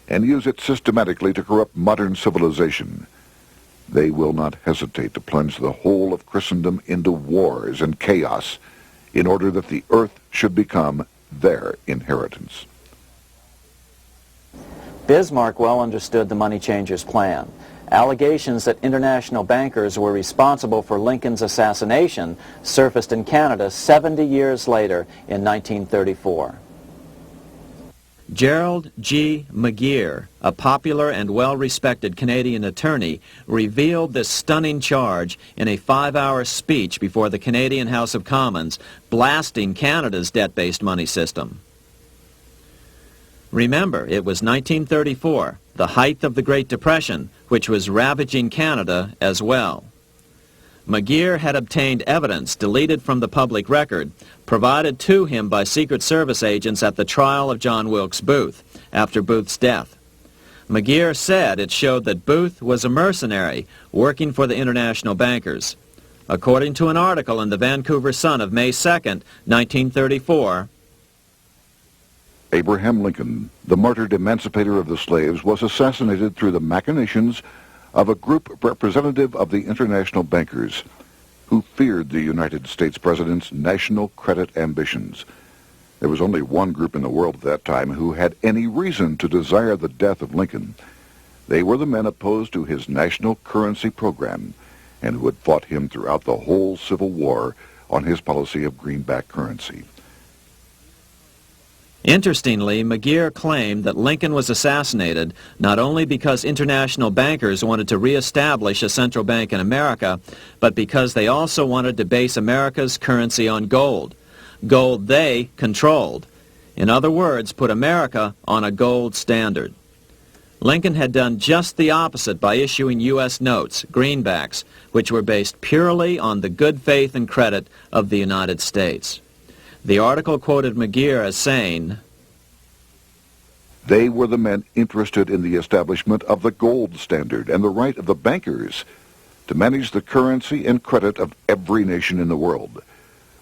[SPEAKER 1] and use it systematically to corrupt modern civilization. They will not hesitate to plunge the whole of Christendom into wars and chaos in order that the earth should become their inheritance.
[SPEAKER 6] Bismarck well understood the money changers' plan. Allegations that international bankers were responsible for Lincoln's assassination surfaced in Canada 70 years later in 1934.
[SPEAKER 2] Gerald G. McGeer, a popular and well-respected Canadian attorney, revealed this stunning charge in a 5-hour speech before the Canadian House of Commons, blasting Canada's debt-based money system. Remember, it was 1934, the height of the Great Depression, which was ravaging Canada as well. McGeer had obtained evidence deleted from the public record, provided to him by Secret Service agents at the trial of John Wilkes Booth, after Booth's death. McGeer said it showed that Booth was a mercenary working for the international bankers. According to an article in the Vancouver Sun of May 2nd, 1934,
[SPEAKER 1] Abraham Lincoln, the martyred emancipator of the slaves, was assassinated through the machinations of a group representative of the international bankers who feared the United States president's national credit ambitions. There was only one group in the world at that time who had any reason to desire the death of Lincoln. They were the men opposed to his national currency program and who had fought him throughout the whole Civil War on his policy of greenback currency.
[SPEAKER 2] Interestingly, McGeer claimed that Lincoln was assassinated not only because international bankers wanted to reestablish a central bank in America, but because they also wanted to base America's currency on gold. Gold they controlled. In other words, put America on a gold standard. Lincoln had done just the opposite by issuing U.S. notes, greenbacks, which were based purely on the good faith and credit of the United States. The article quoted McGeer as saying,
[SPEAKER 1] "They were the men interested in the establishment of the gold standard and the right of the bankers to manage the currency and credit of every nation in the world.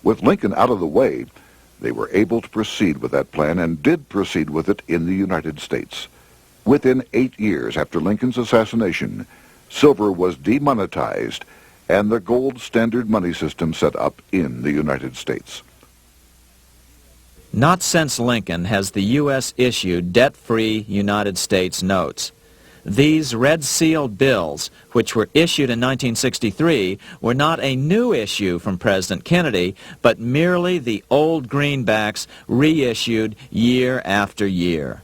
[SPEAKER 1] With Lincoln out of the way, they were able to proceed with that plan and did proceed with it in the United States. Within 8 years after Lincoln's assassination, silver was demonetized and the gold standard money system set up in the United States."
[SPEAKER 2] Not since Lincoln has the U.S. issued debt-free United States notes. These red-sealed bills, which were issued in 1963, were not a new issue from President Kennedy, but merely the old greenbacks reissued year after year.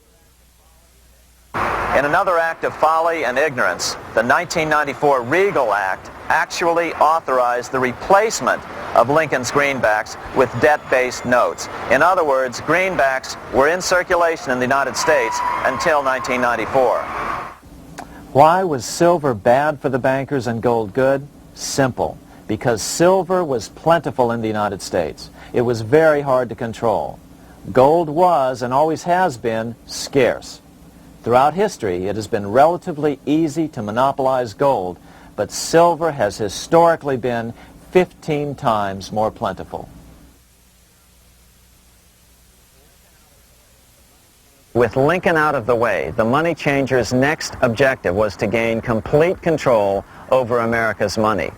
[SPEAKER 2] In another act of folly and ignorance, the 1994 Regal Act actually authorized the replacement of Lincoln's greenbacks with debt-based notes. In other words, greenbacks were in circulation in the United States until 1994.
[SPEAKER 6] Why was silver bad for the bankers and gold good? Simple. Because silver was plentiful in the United States. It was very hard to control. Gold was, and always has been, scarce. Throughout history, it has been relatively easy to monopolize gold, but silver has historically been 15 times more plentiful. With Lincoln out of the way, the money changers' next objective was to gain complete control over America's money.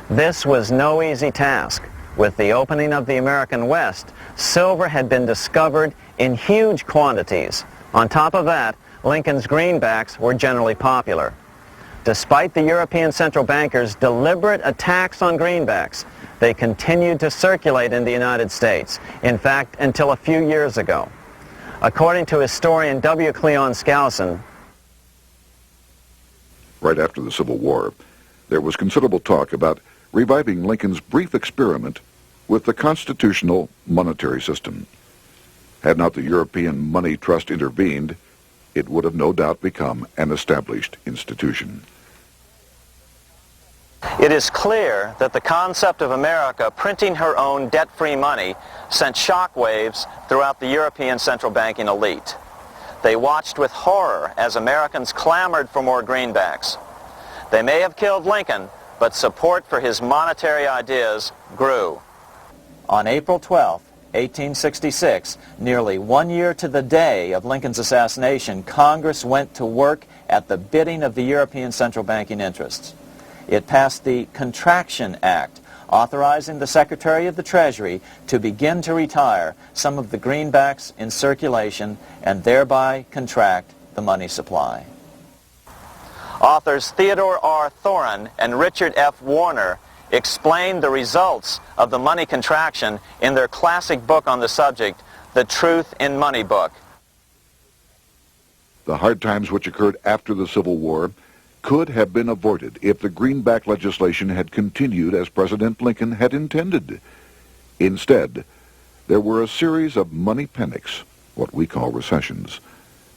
[SPEAKER 6] This was no easy task. With the opening of the American West, silver had been discovered in huge quantities. On top of that, Lincoln's greenbacks were generally popular. Despite the European central bankers' deliberate attacks on greenbacks, they continued to circulate in the United States, in fact, until a few years ago. According to historian W. Cleon Skousen,
[SPEAKER 1] right after the Civil War, there was considerable talk about reviving Lincoln's brief experiment with the constitutional monetary system. Had not the European Money Trust intervened, it would have no doubt become an established institution.
[SPEAKER 2] It is clear that the concept of America printing her own debt-free money sent shockwaves throughout the European central banking elite. They watched with horror as Americans clamored for more greenbacks. They may have killed Lincoln, but support for his monetary ideas grew. On April 12, 1866, nearly 1 year to the day of Lincoln's assassination, Congress went to work at the bidding of the European central banking interests. It passed the Contraction Act, authorizing the Secretary of the Treasury to begin to retire some of the greenbacks in circulation and thereby contract the money supply. Authors Theodore R. Thorin and Richard F. Warner explained the results of the money contraction in their classic book on the subject, The Truth in Money Book.
[SPEAKER 1] The hard times which occurred after the Civil War could have been avoided if the greenback legislation had continued as President Lincoln had intended. Instead, there were a series of money panics, what we call recessions,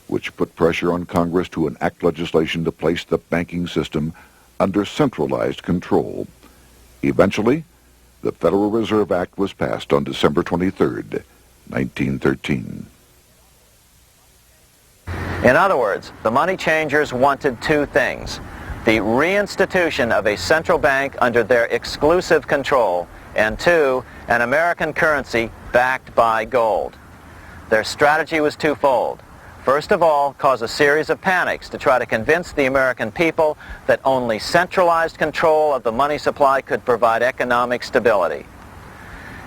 [SPEAKER 1] which put pressure on Congress to enact legislation to place the banking system under centralized control. Eventually, the Federal Reserve Act was passed on December 23, 1913.
[SPEAKER 2] In other words, the money changers wanted two things: the reinstitution of a central bank under their exclusive control, and two, an American currency backed by gold. Their strategy was twofold. First of all, cause a series of panics to try to convince the American people that only centralized control of the money supply could provide economic stability.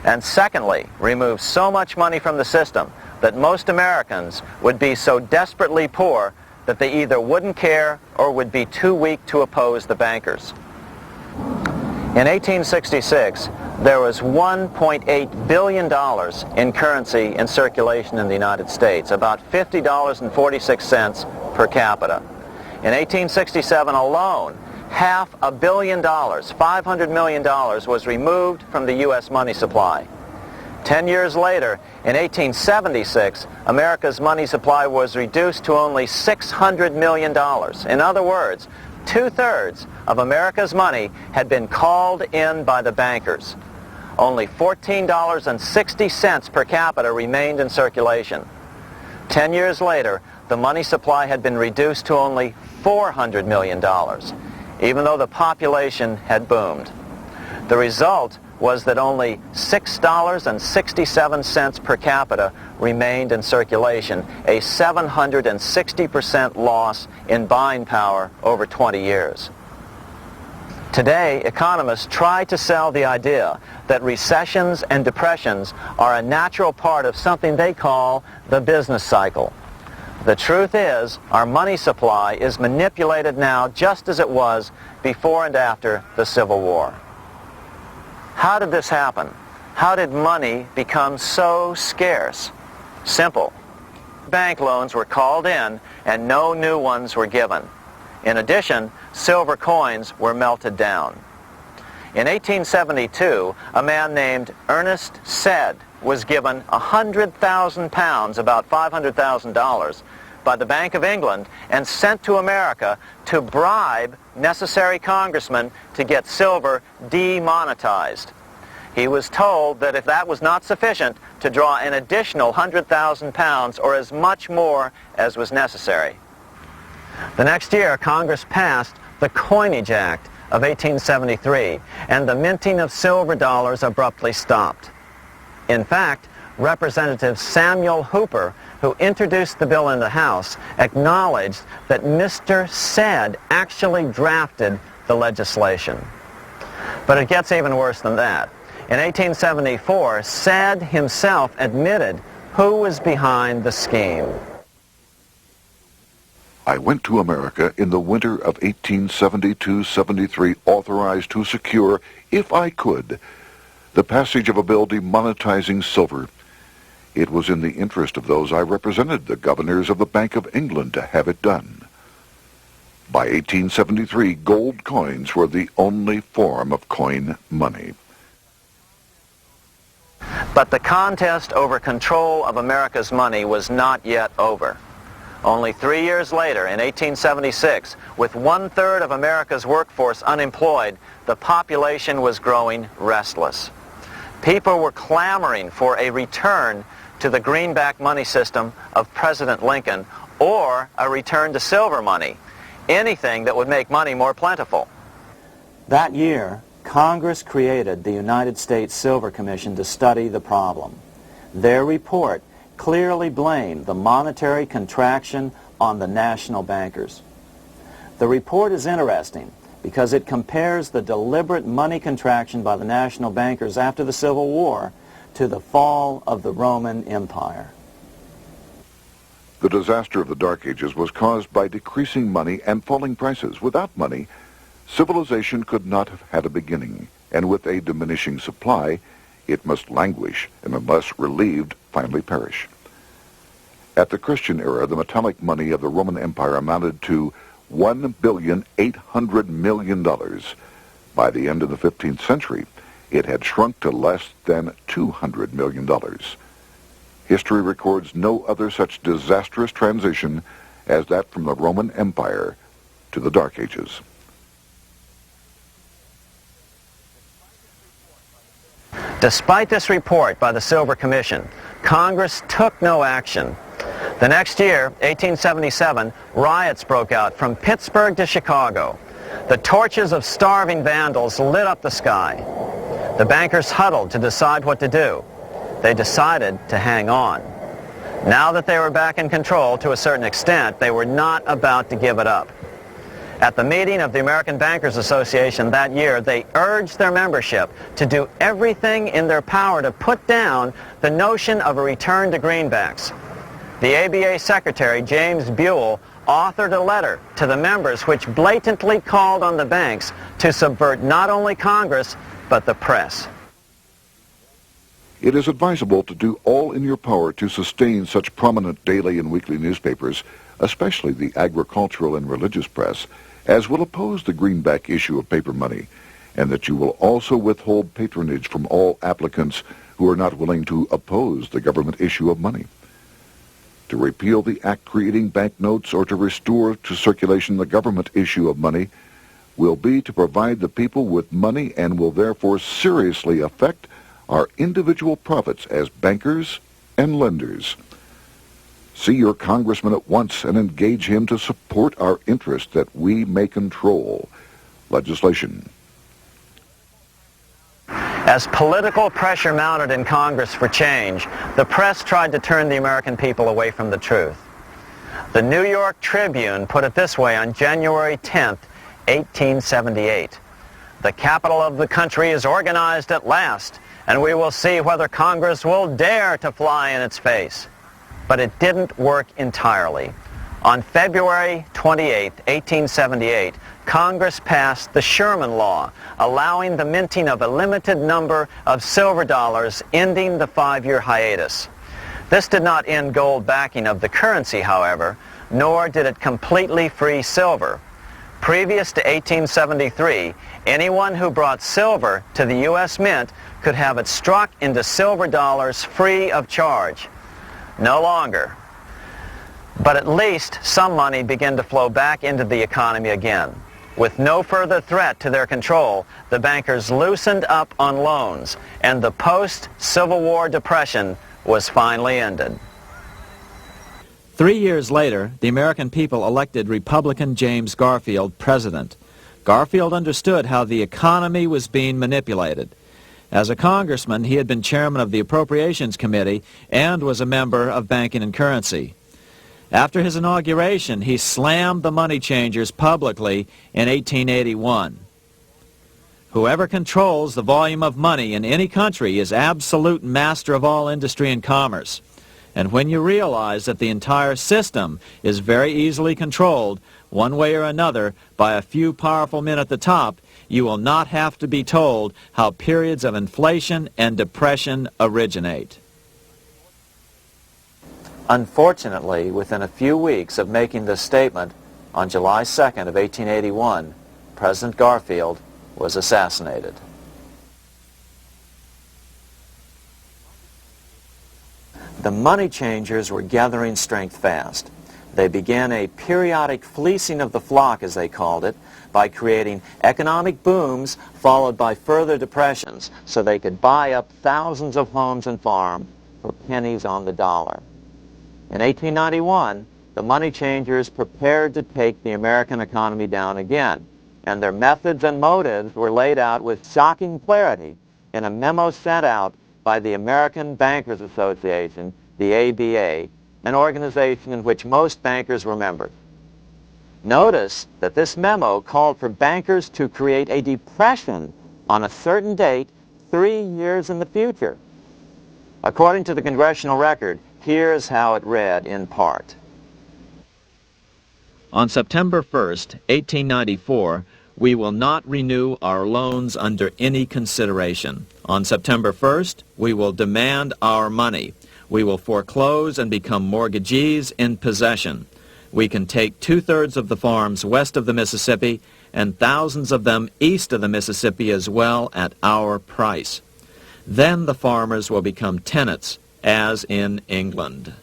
[SPEAKER 2] And secondly, remove so much money from the system that most Americans would be so desperately poor that they either wouldn't care or would be too weak to oppose the bankers. In 1866, there was $1.8 billion in currency in circulation in the United States, about $50.46 per capita. In 1867 alone, $500 million, $500 million, was removed from the U.S. money supply. 10 years later, in 1876, America's money supply was reduced to only $600 million. In other words, 2/3 of America's money had been called in by the bankers. Only $14.60 per capita remained in circulation. 10 years later, the money supply had been reduced to only $400 million, even though the population had boomed. The result was that only $6.67 per capita remained in circulation, a 760% loss in buying power over 20 years. Today, economists try to sell the idea that recessions and depressions are a natural part of something they call the business cycle. The truth is, our money supply is manipulated now just as it was before and after the Civil War. How did this happen? How did money become so scarce? Simple. Bank loans were called in and no new ones were given. In addition, silver coins were melted down. In 1872, a man named Ernest Sed was given 100,000 pounds, about $500,000, by the Bank of England and sent to America to bribe necessary congressmen to get silver demonetized. He was told that if that was not sufficient, to draw an additional 100,000 pounds or as much more as was necessary. The next year, Congress passed the Coinage Act of 1873, and the minting of silver dollars abruptly stopped. In fact, Representative Samuel Hooper, who introduced the bill in the House, acknowledged that Mr. Sed actually drafted the legislation. But it gets even worse than that. In 1874, Sed himself admitted who was behind the scheme.
[SPEAKER 1] I went to America in the winter of 1872-73, authorized to secure, if I could, the passage of a bill demonetizing silver. It was in the interest of those I represented, the governors of the Bank of England, to have it done. By 1873, gold coins were the only form of coin money.
[SPEAKER 2] But the contest over control of America's money was not yet over. Only 3 years later, in 1876, with 1/3 of America's workforce unemployed, the population was growing restless. People were clamoring for a return to the greenback money system of President Lincoln, or a return to silver money, anything that would make money more plentiful.
[SPEAKER 6] That year, Congress created the United States Silver Commission to study the problem. Their report clearly blamed the monetary contraction on the national bankers. The report is interesting because it compares the deliberate money contraction by the national bankers after the Civil War to the fall of the Roman Empire.
[SPEAKER 1] The disaster of the Dark Ages was caused by decreasing money and falling prices. Without money, civilization could not have had a beginning, and with a diminishing supply, it must languish and unless relieved, finally perish. At the Christian era, the metallic money of the Roman Empire amounted to $1,800,000,000. By the end of the 15th century, it had shrunk to less than $200 million. History records no other such disastrous transition as that from the Roman Empire to the Dark Ages.
[SPEAKER 2] Despite this report by the Silver Commission, Congress took no action. The next year, 1877, riots broke out from Pittsburgh to Chicago. The torches of starving vandals lit up the sky. The bankers huddled to decide what to do. They decided to hang on. Now that they were back in control to a certain extent, they were not about to give it up. At the meeting of the American Bankers Association that year, they urged their membership to do everything in their power to put down the notion of a return to greenbacks. The ABA Secretary, James Buell, authored a letter to the members which blatantly called on the banks to subvert not only Congress, but the press.
[SPEAKER 1] It is advisable to do all in your power to sustain such prominent daily and weekly newspapers, especially the agricultural and religious press, as will oppose the greenback issue of paper money, and that you will also withhold patronage from all applicants who are not willing to oppose the government issue of money. To repeal the act creating banknotes or to restore to circulation the government issue of money will be to provide the people with money and will therefore seriously affect our individual profits as bankers and lenders. See your congressman at once and engage him to support our interest that we may control legislation.
[SPEAKER 2] As political pressure mounted in Congress for change, the press tried to turn the American people away from the truth. The New York Tribune put it this way on January 10th, 1878. "The capital of the country is organized at last, and we will see whether Congress will dare to fly in its face." But it didn't work entirely. On February 28, 1878, Congress passed the Sherman Law, allowing the minting of a limited number of silver dollars, ending the 5-year hiatus. This did not end gold backing of the currency, however, nor did it completely free silver. Previous to 1873, anyone who brought silver to the U.S. Mint could have it struck into silver dollars free of charge. No longer. But at least some money began to flow back into the economy again. With no further threat to their control, the bankers loosened up on loans, and the post-Civil War depression was finally ended.
[SPEAKER 6] 3 years later, the American people elected Republican James Garfield president. Garfield understood how the economy was being manipulated. As a congressman, he had been chairman of the Appropriations Committee and was a member of Banking and Currency. After his inauguration, he slammed the money changers publicly in 1881. Whoever controls the volume of money in any country is absolute master of all industry and commerce. And when you realize that the entire system is very easily controlled, one way or another, by a few powerful men at the top, you will not have to be told how periods of inflation and depression originate. Unfortunately, within a few weeks of making this statement, on July 2nd of 1881, President Garfield was assassinated. The money changers were gathering strength fast. They began a periodic fleecing of the flock, as they called it, by creating economic booms followed by further depressions so they could buy up thousands of homes and farms for pennies on the dollar. In 1891, the money changers prepared to take the American economy down again, and their methods and motives were laid out with shocking clarity in a memo sent out by the American Bankers Association, the ABA, an organization in which most bankers were members. Notice that this memo called for bankers to create a depression on a certain date 3 years in the future. According to the congressional record, here's how it read in part. On September 1st, 1894, we will not renew our loans under any consideration. On September 1st, we will demand our money.
[SPEAKER 2] We will foreclose and become mortgagees in possession. We can take 2/3 of the farms west of the Mississippi and thousands of them east of the Mississippi as well at our price. Then the farmers will become tenants, as in England.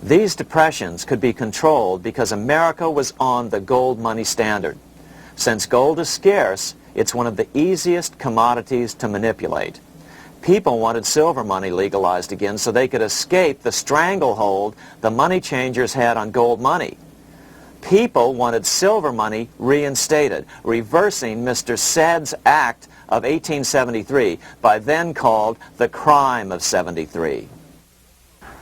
[SPEAKER 2] These depressions could be controlled because America was on the gold money standard. Since gold is scarce, it's one of the easiest commodities to manipulate. People wanted silver money legalized again so they could escape the stranglehold the money changers had on gold money. People wanted silver money reinstated, reversing Mr. Said's Act of 1873, by then called the Crime of '73.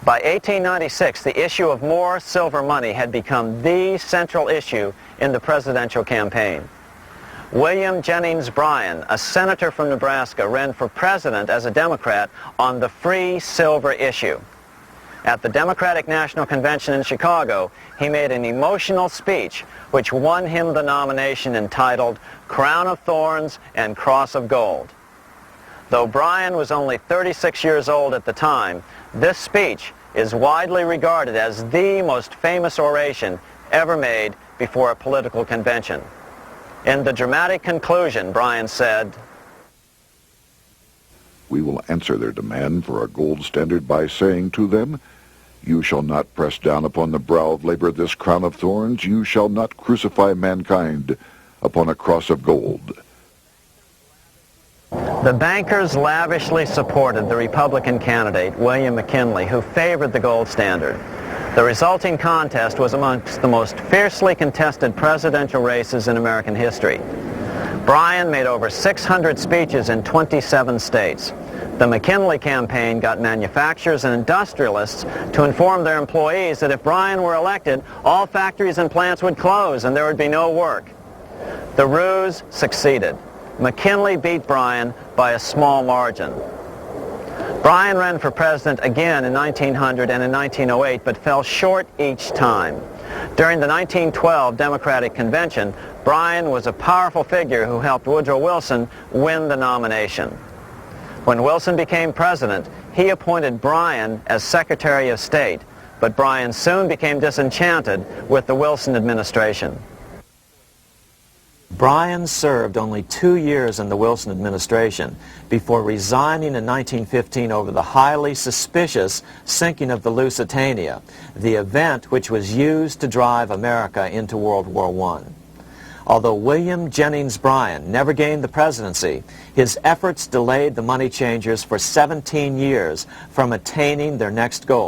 [SPEAKER 2] By 1896, the issue of more silver money had become the central issue in the presidential campaign. William Jennings Bryan, a senator from Nebraska, ran for president as a Democrat on the free silver issue. At the Democratic National Convention in Chicago, he made an emotional speech which won him the nomination entitled Crown of Thorns and Cross of Gold. Though Bryan was only 36 years old at the time, this speech is widely regarded as the most famous oration ever made before a political convention. In the dramatic conclusion, Bryan said,
[SPEAKER 1] "We will answer their demand for a gold standard by saying to them, you shall not press down upon the brow of labor this crown of thorns. You shall not crucify mankind upon a cross of gold."
[SPEAKER 2] The bankers lavishly supported the Republican candidate, William McKinley, who favored the gold standard. The resulting contest was amongst the most fiercely contested presidential races in American history. Bryan made over 600 speeches in 27 states. The McKinley campaign got manufacturers and industrialists to inform their employees that if Bryan were elected, all factories and plants would close and there would be no work. The ruse succeeded. McKinley beat Bryan by a small margin. Bryan ran for president again in 1900 and in 1908, but fell short each time. During the 1912 Democratic Convention, Bryan was a powerful figure who helped Woodrow Wilson win the nomination. When Wilson became president, he appointed Bryan as Secretary of State, but Bryan soon became disenchanted with the Wilson administration. Bryan served only 2 years in the Wilson administration before resigning in 1915 over the highly suspicious sinking of the Lusitania, the event which was used to drive America into World War I. Although William Jennings Bryan never gained the presidency, his efforts delayed the money changers for 17 years from attaining their next goal.